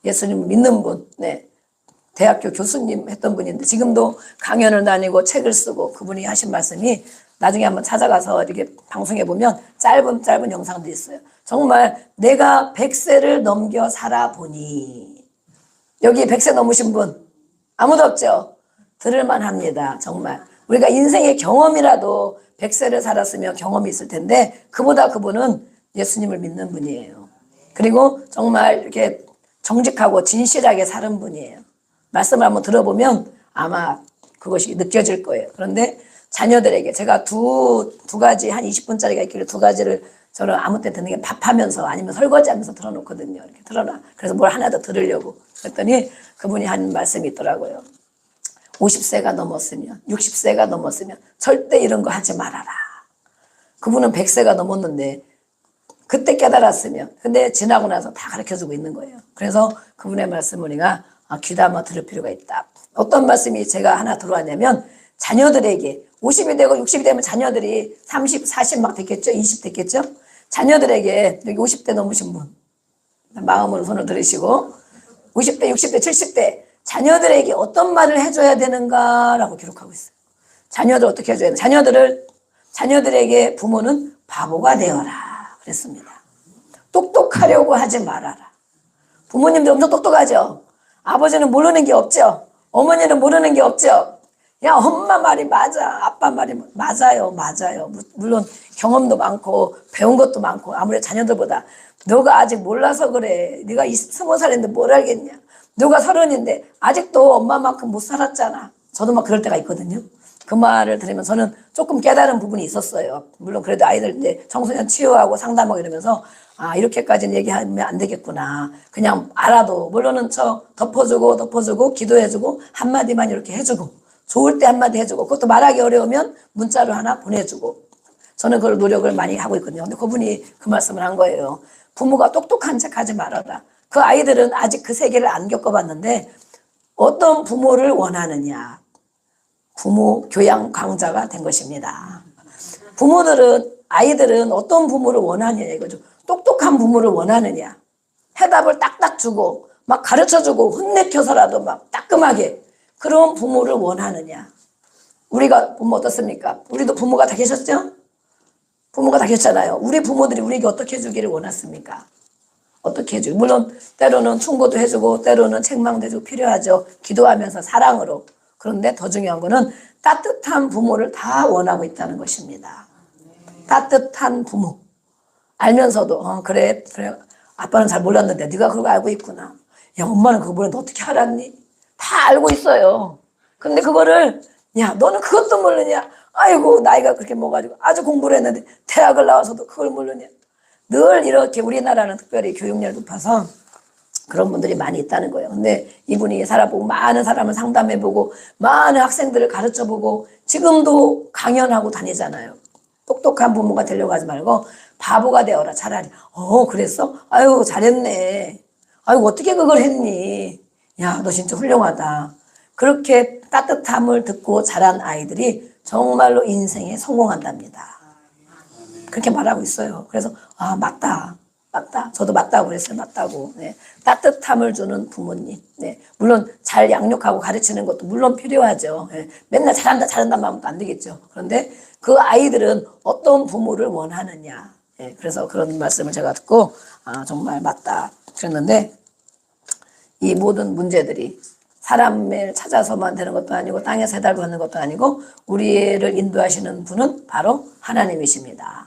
예수님 믿는 분. 대학교 교수님 했던 분인데 지금도 강연을 다니고 책을 쓰고 그분이 하신 말씀이 나중에 한번 찾아가서 이렇게 방송해 보면 짧은 영상도 있어요. 정말 내가 100세를 넘겨 살아보니 여기 100세 넘으신 분 아무도 없죠? 들을만 합니다. 정말 우리가 인생의 경험이라도 100세를 살았으면 경험이 있을 텐데 그보다 그분은 예수님을 믿는 분이에요. 그리고 정말 이렇게 정직하고 진실하게 사는 분이에요. 말씀을 한번 들어보면 아마 그것이 느껴질 거예요. 그런데 자녀들에게 제가 두 가지 한 20분짜리가 있길래 두 가지를 저는 아무 때 듣는 게 밥하면서 아니면 설거지하면서 틀어놓거든요. 이렇게 틀어놔. 그래서 뭘 하나 더 들으려고. 그랬더니 그분이 한 말씀이 있더라고요. 50세가 넘었으면 60세가 넘었으면 절대 이런 거 하지 말아라. 그분은 100세가 넘었는데 그때 깨달았으면 근데 지나고 나서 다 가르쳐주고 있는 거예요. 그래서 그분의 말씀을 우리가 귀담아 들을 필요가 있다. 어떤 말씀이 제가 하나 들어왔냐면 자녀들에게 50이 되고 60이 되면 자녀들이 30, 40 막 됐겠죠? 20 됐겠죠? 자녀들에게 여기 50대 넘으신 분 마음으로 손을 들으시고 50대, 60대, 70대 자녀들에게 어떤 말을 해줘야 되는가라고 기록하고 있어요. 자녀들 어떻게 해줘야 되나? 자녀들에게 부모는 바보가 되어라 그랬습니다. 똑똑하려고 하지 말아라. 부모님들 엄청 똑똑하죠? 아버지는 모르는 게 없죠? 어머니는 모르는 게 없죠? 야, 엄마 말이 맞아. 아빠 말이 맞아요. 물론 경험도 많고 배운 것도 많고 아무래도 자녀들보다 너가 아직 몰라서 그래. 네가 20살인데 뭘 알겠냐. 너가 30인데 아직도 엄마만큼 못 살았잖아. 저도 막 그럴 때가 있거든요. 그 말을 들으면 저는 조금 깨달은 부분이 있었어요. 물론 그래도 아이들 이제 청소년 치유하고 상담하고 이러면서 이렇게까지는 얘기하면 안 되겠구나. 그냥 알아도 물론은 덮어주고 기도해주고 한마디만 이렇게 해주고 좋을 때 한마디 해주고 그것도 말하기 어려우면 문자로 하나 보내주고 저는 그걸 노력을 많이 하고 있거든요. 근데 그분이 그 말씀을 한 거예요. 부모가 똑똑한 척 하지 말아라. 그 아이들은 아직 그 세계를 안 겪어봤는데 어떤 부모를 원하느냐. 부모 교양 강자가 된 것입니다. 아이들은 어떤 부모를 원하느냐 이거죠. 똑똑한 부모를 원하느냐. 해답을 딱딱 주고 막 가르쳐주고 혼내켜서라도 막 따끔하게 그런 부모를 원하느냐. 우리가 부모 어떻습니까? 우리도 부모가 다 계셨죠? 부모가 다 계셨잖아요. 우리 부모들이 우리에게 어떻게 해주기를 원했습니까? 어떻게 해주고 물론 때로는 충고도 해주고 때로는 책망도 해주고 필요하죠. 기도하면서 사랑으로. 그런데 더 중요한 거는 따뜻한 부모를 다 원하고 있다는 것입니다. 따뜻한 부모. 알면서도 그래 아빠는 잘 몰랐는데 네가 그거 알고 있구나. 야 엄마는 그거 몰랐는데 어떻게 알았니? 다 알고 있어요. 근데 그거를 야 너는 그것도 모르냐? 아이고 나이가 그렇게 먹어가지고 아주 공부를 했는데 대학을 나와서도 그걸 모르냐? 늘 이렇게 우리나라는 특별히 교육열이 높아서 그런 분들이 많이 있다는 거예요. 근데 이분이 살아보고 많은 사람을 상담해보고 많은 학생들을 가르쳐보고 지금도 강연하고 다니잖아요. 똑똑한 부모가 되려고 하지 말고 바보가 되어라 차라리. 그랬어? 아유 잘했네. 아유 어떻게 그걸 했니? 야 너 진짜 훌륭하다. 그렇게 따뜻함을 듣고 자란 아이들이 정말로 인생에 성공한답니다. 그렇게 말하고 있어요. 그래서 맞다. 저도 맞다고 그랬어요. 맞다고. 네. 따뜻함을 주는 부모님. 네. 물론 잘 양육하고 가르치는 것도 물론 필요하죠. 네. 맨날 잘한다만 하면 안 되겠죠. 그런데 그 아이들은 어떤 부모를 원하느냐. 네. 그래서 그런 말씀을 제가 듣고 정말 맞다 그랬는데 이 모든 문제들이 사람을 찾아서만 되는 것도 아니고 땅에서 해달고 하는 것도 아니고 우리를 인도하시는 분은 바로 하나님이십니다.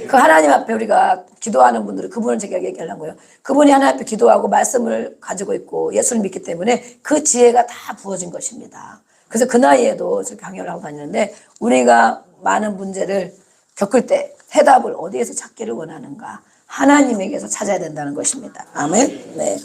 그 하나님 앞에 우리가 기도하는 분들은 그분을 제가 얘기하려는 거예요. 그분이 하나님 앞에 기도하고 말씀을 가지고 있고 예수를 믿기 때문에 그 지혜가 다 부어진 것입니다. 그래서 그 나이에도 강연을 하고 다니는데 우리가 많은 문제를 겪을 때 해답을 어디에서 찾기를 원하는가? 하나님에게서 찾아야 된다는 것입니다. 아멘. 네.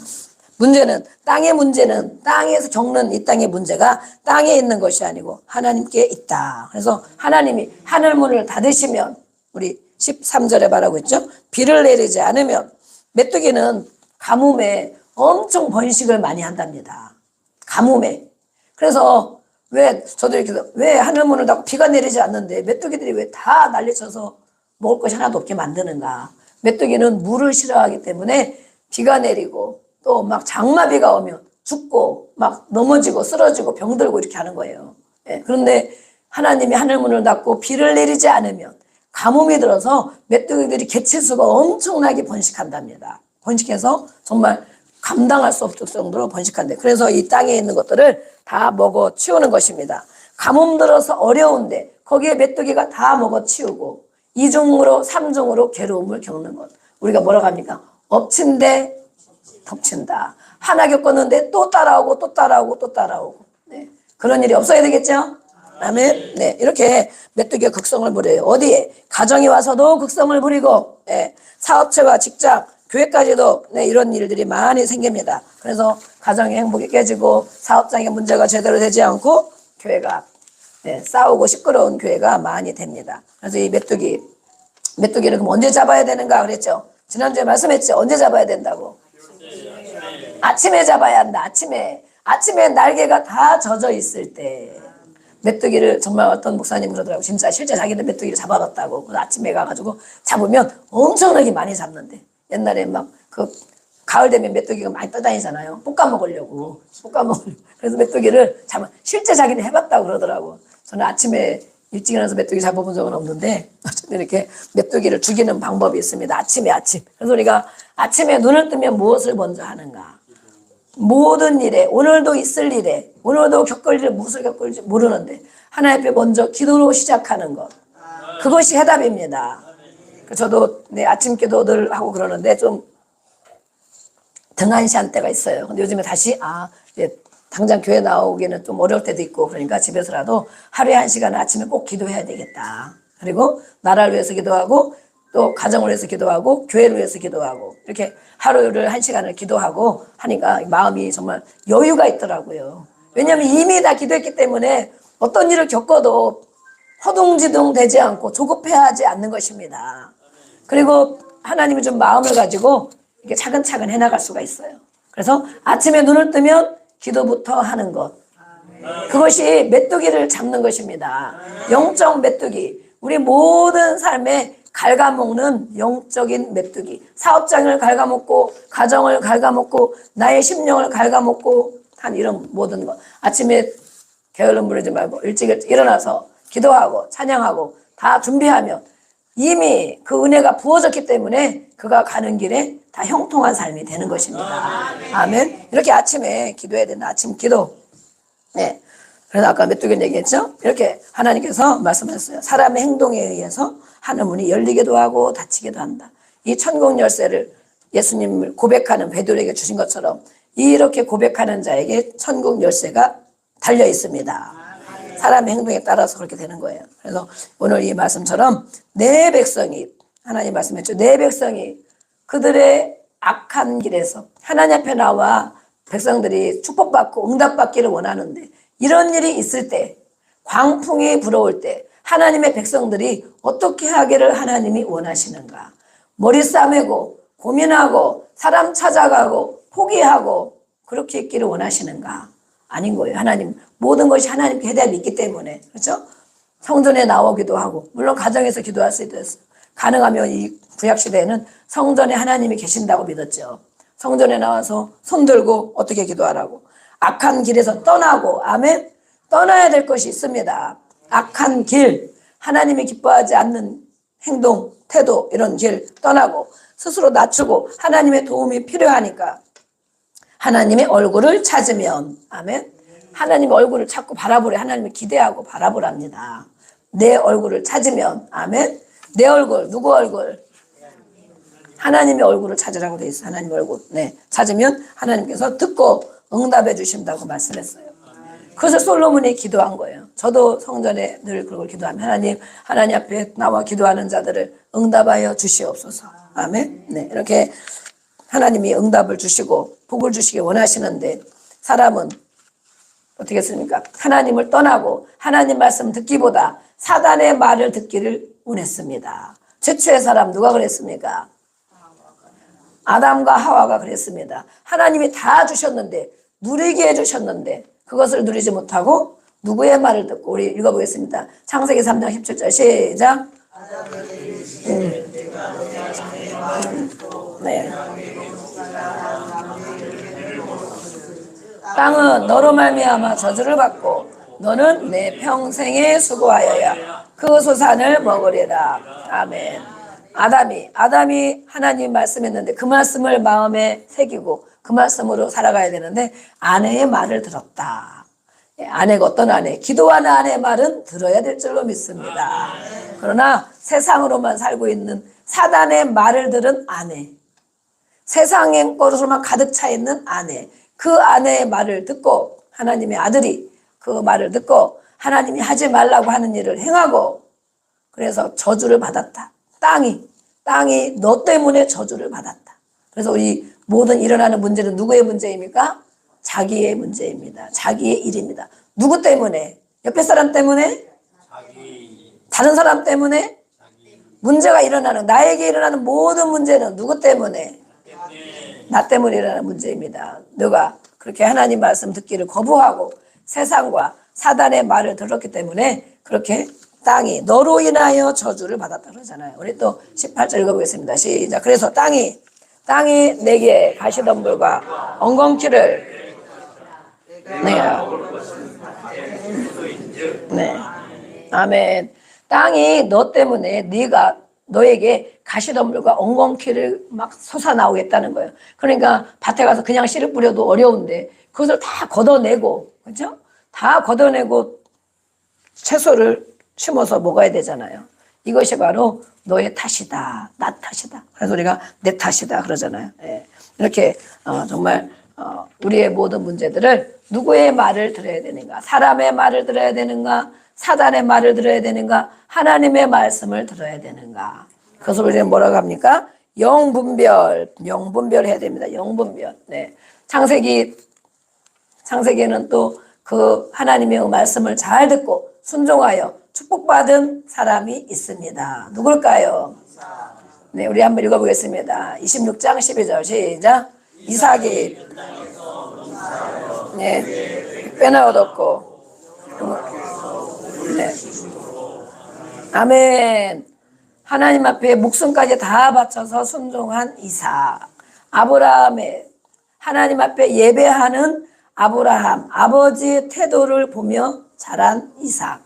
땅의 문제는 땅에서 겪는 이 땅의 문제가 땅에 있는 것이 아니고 하나님께 있다. 그래서 하나님이 하늘문을 닫으시면 우리 13절에 말하고 있죠. 비를 내리지 않으면 메뚜기는 가뭄에 엄청 번식을 많이 한답니다. 가뭄에. 그래서 저도 이렇게 왜 하늘문을 닫고 비가 내리지 않는데 메뚜기들이 왜 다 난리쳐서 먹을 것이 하나도 없게 만드는가. 메뚜기는 물을 싫어하기 때문에 비가 내리고 또 막 장마비가 오면 죽고 막 넘어지고 쓰러지고 병들고 이렇게 하는 거예요. 예, 그런데 하나님이 하늘문을 닫고 비를 내리지 않으면 가뭄이 들어서 메뚜기들이 개체수가 엄청나게 번식한답니다. 번식해서 정말 감당할 수 없을 정도로 번식한대. 그래서 이 땅에 있는 것들을 다 먹어 치우는 것입니다. 가뭄 들어서 어려운데 거기에 메뚜기가 다 먹어 치우고 2중으로 3중으로 괴로움을 겪는 것. 우리가 뭐라고 합니까? 엎친데 덮친다. 하나 겪었는데 또 따라오고 또 따라오고 또 따라오고. 네. 그런 일이 없어야 되겠죠? 아멘. 네. 이렇게 메뚜기가 극성을 부려요. 어디에? 가정에 와서도 극성을 부리고, 네. 사업체와 직장, 교회까지도 네, 이런 일들이 많이 생깁니다. 그래서 가정의 행복이 깨지고 사업장의 문제가 제대로 되지 않고 교회가 네, 싸우고 시끄러운 교회가 많이 됩니다. 그래서 이 메뚜기를 그럼 언제 잡아야 되는가 그랬죠? 지난주에 말씀했죠? 언제 잡아야 된다고? 아침에 잡아야 한다. 아침에 날개가 다 젖어 있을 때. 메뚜기를 정말 어떤 목사님 그러더라고. 진짜 실제 자기들 메뚜기를 잡아봤다고. 그래서 아침에 가가지고 잡으면 엄청나게 많이 잡는데. 옛날에 막 그 가을 되면 메뚜기가 많이 떠다니잖아요. 볶아 먹으려고. 그래서 메뚜기를 잡아. 실제 자기는 해봤다고 그러더라고. 저는 아침에 일찍 일어나서 메뚜기 잡아본 적은 없는데 어쨌든 이렇게 메뚜기를 죽이는 방법이 있습니다. 아침. 그래서 우리가 아침에 눈을 뜨면 무엇을 먼저 하는가? 모든 일에, 오늘도 있을 일에, 오늘도 겪을 일을 무엇을 겪을지 모르는데 하나님 앞에 먼저 기도로 시작하는 것. 그것이 해답입니다. 저도 네, 아침 기도 늘 하고 그러는데 좀 등한시한 때가 있어요. 근데 요즘에 다시 이제 당장 교회 나오기는 좀 어려울 때도 있고 그러니까 집에서라도 하루에 1시간은 아침에 꼭 기도해야 되겠다. 그리고 나라를 위해서 기도하고 또 가정을 위해서 기도하고 교회를 위해서 기도하고 이렇게 하루를 1시간을 기도하고 하니까 마음이 정말 여유가 있더라고요. 왜냐하면 이미 다 기도했기 때문에 어떤 일을 겪어도 허둥지둥 되지 않고 조급해하지 않는 것입니다. 그리고 하나님이 좀 마음을 가지고 이렇게 차근차근 해나갈 수가 있어요. 그래서 아침에 눈을 뜨면 기도부터 하는 것. 그것이 메뚜기를 잡는 것입니다. 영적 메뚜기. 우리 모든 삶에 갉아먹는 영적인 메뚜기. 사업장을 갉아먹고 가정을 갉아먹고 나의 심령을 갉아먹고 한 이런 모든 것. 아침에 게을름 부리지 말고 일찍 일어나서 기도하고 찬양하고 다 준비하면 이미 그 은혜가 부어졌기 때문에 그가 가는 길에 다 형통한 삶이 되는 것입니다. 아멘. 이렇게 아침에 기도해야 된다. 아침 기도. 네. 그래서 아까 메뚜기 얘기했죠? 이렇게 하나님께서 말씀하셨어요. 사람의 행동에 의해서 하늘문이 열리기도 하고 닫히기도 한다. 이 천국 열쇠를 예수님을 고백하는 베드로에게 주신 것처럼 이렇게 고백하는 자에게 천국 열쇠가 달려 있습니다. 사람의 행동에 따라서 그렇게 되는 거예요. 그래서 오늘 이 말씀처럼 내 백성이 하나님 말씀했죠. 내 백성이 그들의 악한 길에서 하나님 앞에 나와 백성들이 축복받고 응답받기를 원하는데 이런 일이 있을 때 광풍이 불어올 때 하나님의 백성들이 어떻게 하기를 하나님이 원하시는가? 머리 싸매고 고민하고 사람 찾아가고 포기하고 그렇게 있기를 원하시는가? 아닌 거예요. 하나님 모든 것이 하나님께 해답이 있기 때문에 그렇죠? 성전에 나오기도 하고 물론 가정에서 기도할 수도 있어요. 가능하면 이 구약시대에는 성전에 하나님이 계신다고 믿었죠. 성전에 나와서 손들고 어떻게 기도하라고. 악한 길에서 떠나고 아멘. 떠나야 될 것이 있습니다. 악한 길, 하나님이 기뻐하지 않는 행동, 태도 이런 길 떠나고 스스로 낮추고 하나님의 도움이 필요하니까 하나님의 얼굴을 찾으면 아멘. 하나님의 얼굴을 찾고 바라보래. 하나님을 기대하고 바라보랍니다. 내 얼굴을 찾으면 아멘. 내 얼굴, 누구 얼굴? 하나님의 얼굴을 찾으라고 돼 있어요. 하나님의 얼굴. 네, 찾으면 하나님께서 듣고 응답해 주신다고 말씀했어요. 그래서 솔로몬이 기도한 거예요. 저도 성전에 늘 그걸 기도하면 하나님 앞에 나와 기도하는 자들을 응답하여 주시옵소서. 아멘. 네, 이렇게 하나님이 응답을 주시고 복을 주시기 원하시는데 사람은 어떻게 했습니까? 하나님을 떠나고 하나님 말씀 듣기보다 사단의 말을 듣기를 원했습니다. 최초의 사람 누가 그랬습니까? 아담과 하와가 그랬습니다. 하나님이 다 주셨는데 누리게 해주셨는데 그것을 누리지 못하고 누구의 말을 듣고 우리 읽어보겠습니다. 창세기 3장 17절 시작. 네. 땅은 너로 말미암아 저주를 받고 너는 내 평생에 수고하여야 그 소산을 먹으리라. 아멘. 아담이 하나님 말씀했는데 그 말씀을 마음에 새기고 그 말씀으로 살아가야 되는데 아내의 말을 들었다. 아내가 어떤 아내? 기도하는 아내의 말은 들어야 될 줄로 믿습니다. 그러나 세상으로만 살고 있는 사단의 말을 들은 아내, 세상의 것으로만 가득 차 있는 아내, 그 아내의 말을 듣고 하나님의 아들이 그 말을 듣고 하나님이 하지 말라고 하는 일을 행하고 그래서 저주를 받았다. 땅이 너 때문에 저주를 받았다. 그래서 우리 모든 일어나는 문제는 누구의 문제입니까? 자기의 문제입니다. 자기의 일입니다. 누구 때문에? 옆에 사람 때문에? 다른 사람 때문에? 문제가 일어나는, 나에게 일어나는 모든 문제는 누구 때문에? 나 때문에 일어나는 문제입니다. 너가 그렇게 하나님 말씀 듣기를 거부하고 세상과 사단의 말을 들었기 때문에 그렇게 땅이 너로 인하여 저주를 받았다 그러잖아요. 우리 또 18절 읽어보겠습니다. 시작. 그래서 땅이 내게 가시덤불과 엉겅퀴를 네. 아멘. 땅이 너 때문에 너에게 가시덤불과 엉겅퀴를 막 솟아나오겠다는 거예요. 그러니까 밭에 가서 그냥 씨를 뿌려도 어려운데 그것을 다 걷어내고, 그렇죠? 다 걷어내고 채소를 심어서 먹어야 되잖아요. 이것이 바로 너의 탓이다. 나 탓이다. 그래서 우리가 내 탓이다 그러잖아요. 예. 이렇게 정말 우리의 모든 문제들을 누구의 말을 들어야 되는가? 사람의 말을 들어야 되는가? 사단의 말을 들어야 되는가? 하나님의 말씀을 들어야 되는가? 그것을 우리는 뭐라고 합니까? 영분별 해야 됩니다. 영분별. 네. 창세기에는 또 그 하나님의 말씀을 잘 듣고 순종하여 축복받은 사람이 있습니다. 누굴까요? 네, 우리 한번 읽어보겠습니다. 26장 12절 시작. 이삭이 뼈나 얻었고 네. 아멘. 하나님 앞에 목숨까지 다 바쳐서 순종한 이삭. 아브라함의 하나님 앞에 예배하는 아브라함, 아버지의 태도를 보며 자란 이삭.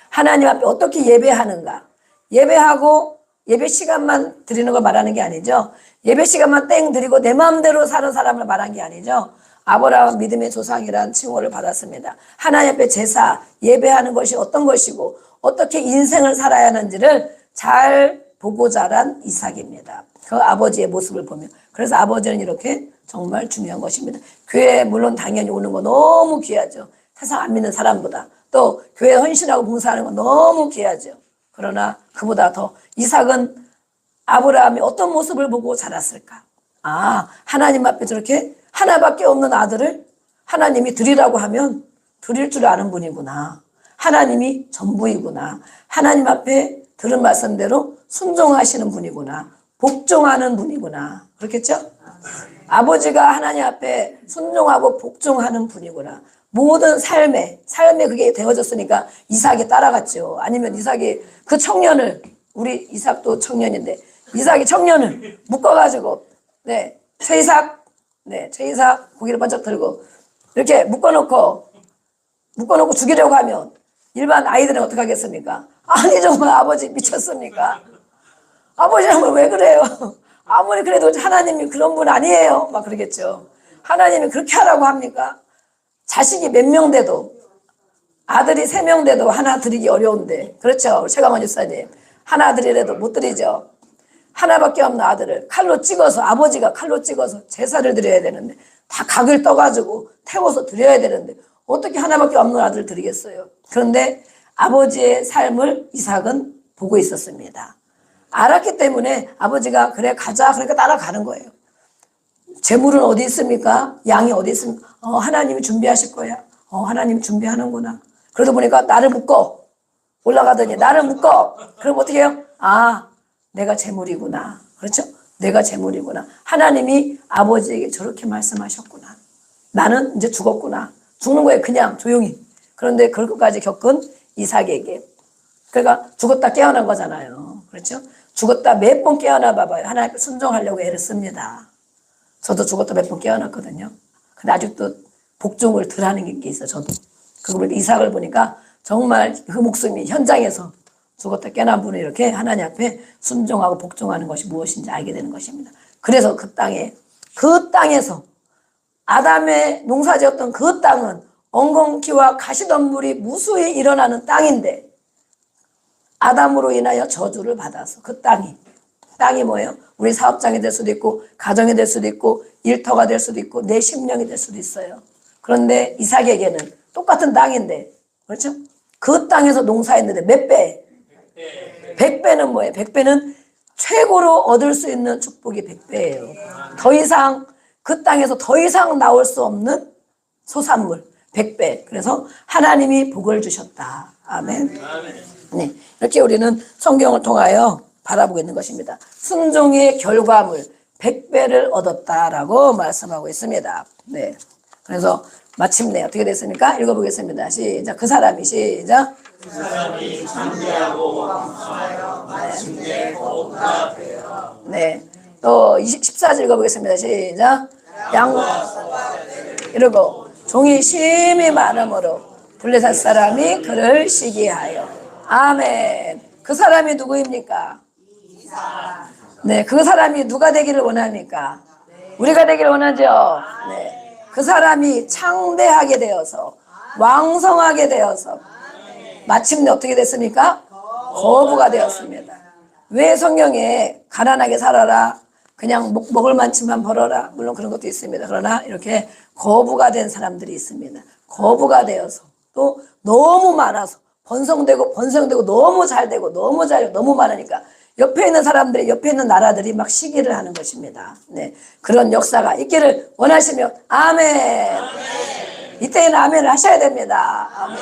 하나님 앞에 어떻게 예배하는가? 예배하고 예배 시간만 드리는 걸 말하는 게 아니죠. 예배 시간만 땡 드리고 내 마음대로 사는 사람을 말한 게 아니죠. 아브라함 믿음의 조상이라는 칭호를 받았습니다. 하나님 앞에 제사, 예배하는 것이 어떤 것이고 어떻게 인생을 살아야 하는지를 잘 보고 자란 이삭입니다. 그 아버지의 모습을 보며. 그래서 아버지는 이렇게 정말 중요한 것입니다. 교회에 물론 당연히 오는 거 너무 귀하죠. 세상 안 믿는 사람보다. 또 교회 헌신하고 봉사하는 거 너무 귀하죠. 그러나 그보다 더 이삭은 아브라함이 어떤 모습을 보고 자랐을까? 하나님 앞에 저렇게 하나밖에 없는 아들을 하나님이 드리라고 하면 드릴 줄 아는 분이구나. 하나님이 전부이구나. 하나님 앞에 들은 말씀대로 순종하시는 분이구나. 복종하는 분이구나. 그렇겠죠? 아버지가 하나님 앞에 순종하고 복종하는 분이구나. 모든 삶에 그게 되어졌으니까 이삭이 따라갔죠. 아니면 이삭이 그 청년을, 우리 이삭도 청년인데 이삭이 청년을 묶어가지고 최이삭 고기를 번쩍 들고 이렇게 묶어놓고 죽이려고 하면 일반 아이들은 어떻게 하겠습니까? 아니 정말 아버지 미쳤습니까? 아버지는 왜 그래요? 아무리 그래도 하나님이 그런 분 아니에요. 막 그러겠죠. 하나님이 그렇게 하라고 합니까? 자식이 몇 명 돼도 아들이 3명 돼도 하나 드리기 어려운데 그렇죠. 최강원 집사님 하나 드리래도 못 드리죠. 하나밖에 없는 아들을 아버지가 칼로 찍어서 제사를 드려야 되는데 다 각을 떠가지고 태워서 드려야 되는데 어떻게 하나밖에 없는 아들을 드리겠어요. 그런데 아버지의 삶을 이삭은 보고 있었습니다. 알았기 때문에 아버지가 그래 가자 그러니까 따라가는 거예요. 재물은 어디 있습니까? 양이 어디 있습니까? 하나님이 준비하실 거야. 하나님이 준비하는구나. 그러다 보니까 나를 묶어 올라가더니 나를 묶어. 그럼 어떻게 해요? 내가 재물이구나. 그렇죠? 내가 재물이구나. 하나님이 아버지에게 저렇게 말씀하셨구나. 나는 이제 죽었구나. 죽는 거예요. 그냥 조용히. 그런데 그것까지 겪은 이삭에게. 그러니까 죽었다 깨어난 거잖아요. 그렇죠? 죽었다 몇 번 깨어나 봐봐요. 하나님께 순종하려고 애를 씁니다. 저도 죽었다 몇 번 깨어났거든요. 근데 아직도 복종을 덜 하는 게 있어요. 저도. 그거 보니까 이삭을 보니까 정말 그 목숨이 현장에서 죽었다 깨어난 분이 이렇게 하나님 앞에 순종하고 복종하는 것이 무엇인지 알게 되는 것입니다. 그래서 그 땅에서 아담의 농사지었던 그 땅은 엉겅퀴와 가시덤불이 무수히 일어나는 땅인데 아담으로 인하여 저주를 받아서 그 땅이 땅이 뭐예요? 우리 사업장이 될 수도 있고 가정이 될 수도 있고 일터가 될 수도 있고 내 심령이 될 수도 있어요. 그런데 이삭에게는 똑같은 땅인데 그렇죠? 그 땅에서 농사했는데 몇 배? 100배는 뭐예요? 100배는 최고로 얻을 수 있는 축복이 100배예요. 더 이상 그 땅에서 더 이상 나올 수 없는 소산물 100배. 그래서 하나님이 복을 주셨다. 아멘. 네, 이렇게 우리는 성경을 통하여 바라보고 있는 것입니다. 순종의 결과물 100배를 얻었다라고 말씀하고 있습니다. 네, 그래서 마침내 어떻게 됐습니까? 읽어보겠습니다. 시작. 그 사람이 시작. 그 사람이 장대하고 왕성하여 마침내 거부가 되어 네, 또 14절 읽어보겠습니다. 시작. 이러고 종이 심히 많음으로 블레셋 사람이 그를 시기하여. 아멘. 그 사람이 누구입니까? 네, 그 사람이 누가 되기를 원합니까? 우리가 되기를 원하죠. 네. 그 사람이 창대하게 되어서 왕성하게 되어서 마침내 어떻게 됐습니까? 거부가 되었습니다. 왜 성경에 가난하게 살아라, 그냥 먹을 만치만 벌어라, 물론 그런 것도 있습니다. 그러나 이렇게 거부가 된 사람들이 있습니다. 거부가 되어서 또 너무 많아서 번성되고 너무 잘되고 너무 많으니까 옆에 있는 사람들이, 옆에 있는 나라들이 막 시기를 하는 것입니다. 네, 그런 역사가 있기를 원하시며 아멘. 이때는 아멘을 하셔야 됩니다. 아멘.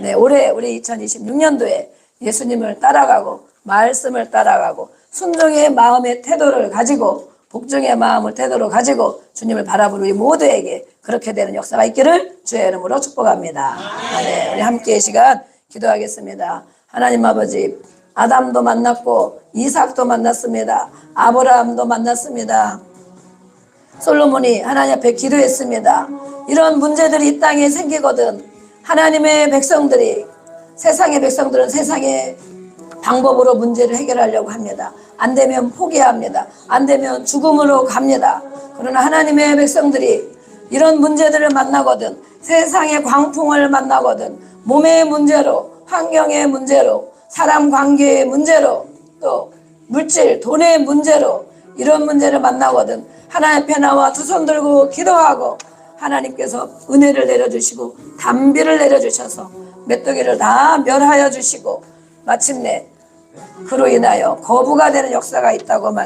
네, 올해 우리 2026년도에 예수님을 따라가고 말씀을 따라가고 순종의 마음의 태도를 가지고 복종의 마음을 태도로 가지고 주님을 바라보는 우리 모두에게 그렇게 되는 역사가 있기를 주의 이름으로 축복합니다. 아멘. 우리 함께 이 시간 기도하겠습니다. 하나님 아버지, 아담도 만났고 이삭도 만났습니다. 아브라함도 만났습니다. 솔로몬이 하나님 앞에 기도했습니다. 이런 문제들이 이 땅에 생기거든 하나님의 백성들이, 세상의 백성들은 세상의 방법으로 문제를 해결하려고 합니다. 안 되면 포기합니다. 안 되면 죽음으로 갑니다. 그러나 하나님의 백성들이 이런 문제들을 만나거든, 세상의 광풍을 만나거든, 몸의 문제로, 환경의 문제로, 사람 관계의 문제로, 또 물질, 돈의 문제로 이런 문제를 만나거든 하나님 앞에 나와 두 손 들고 기도하고 하나님께서 은혜를 내려주시고 단비를 내려주셔서 메뚜기를 다 멸하여 주시고 마침내 그로 인하여 거부가 되는 역사가 있다고 말씀.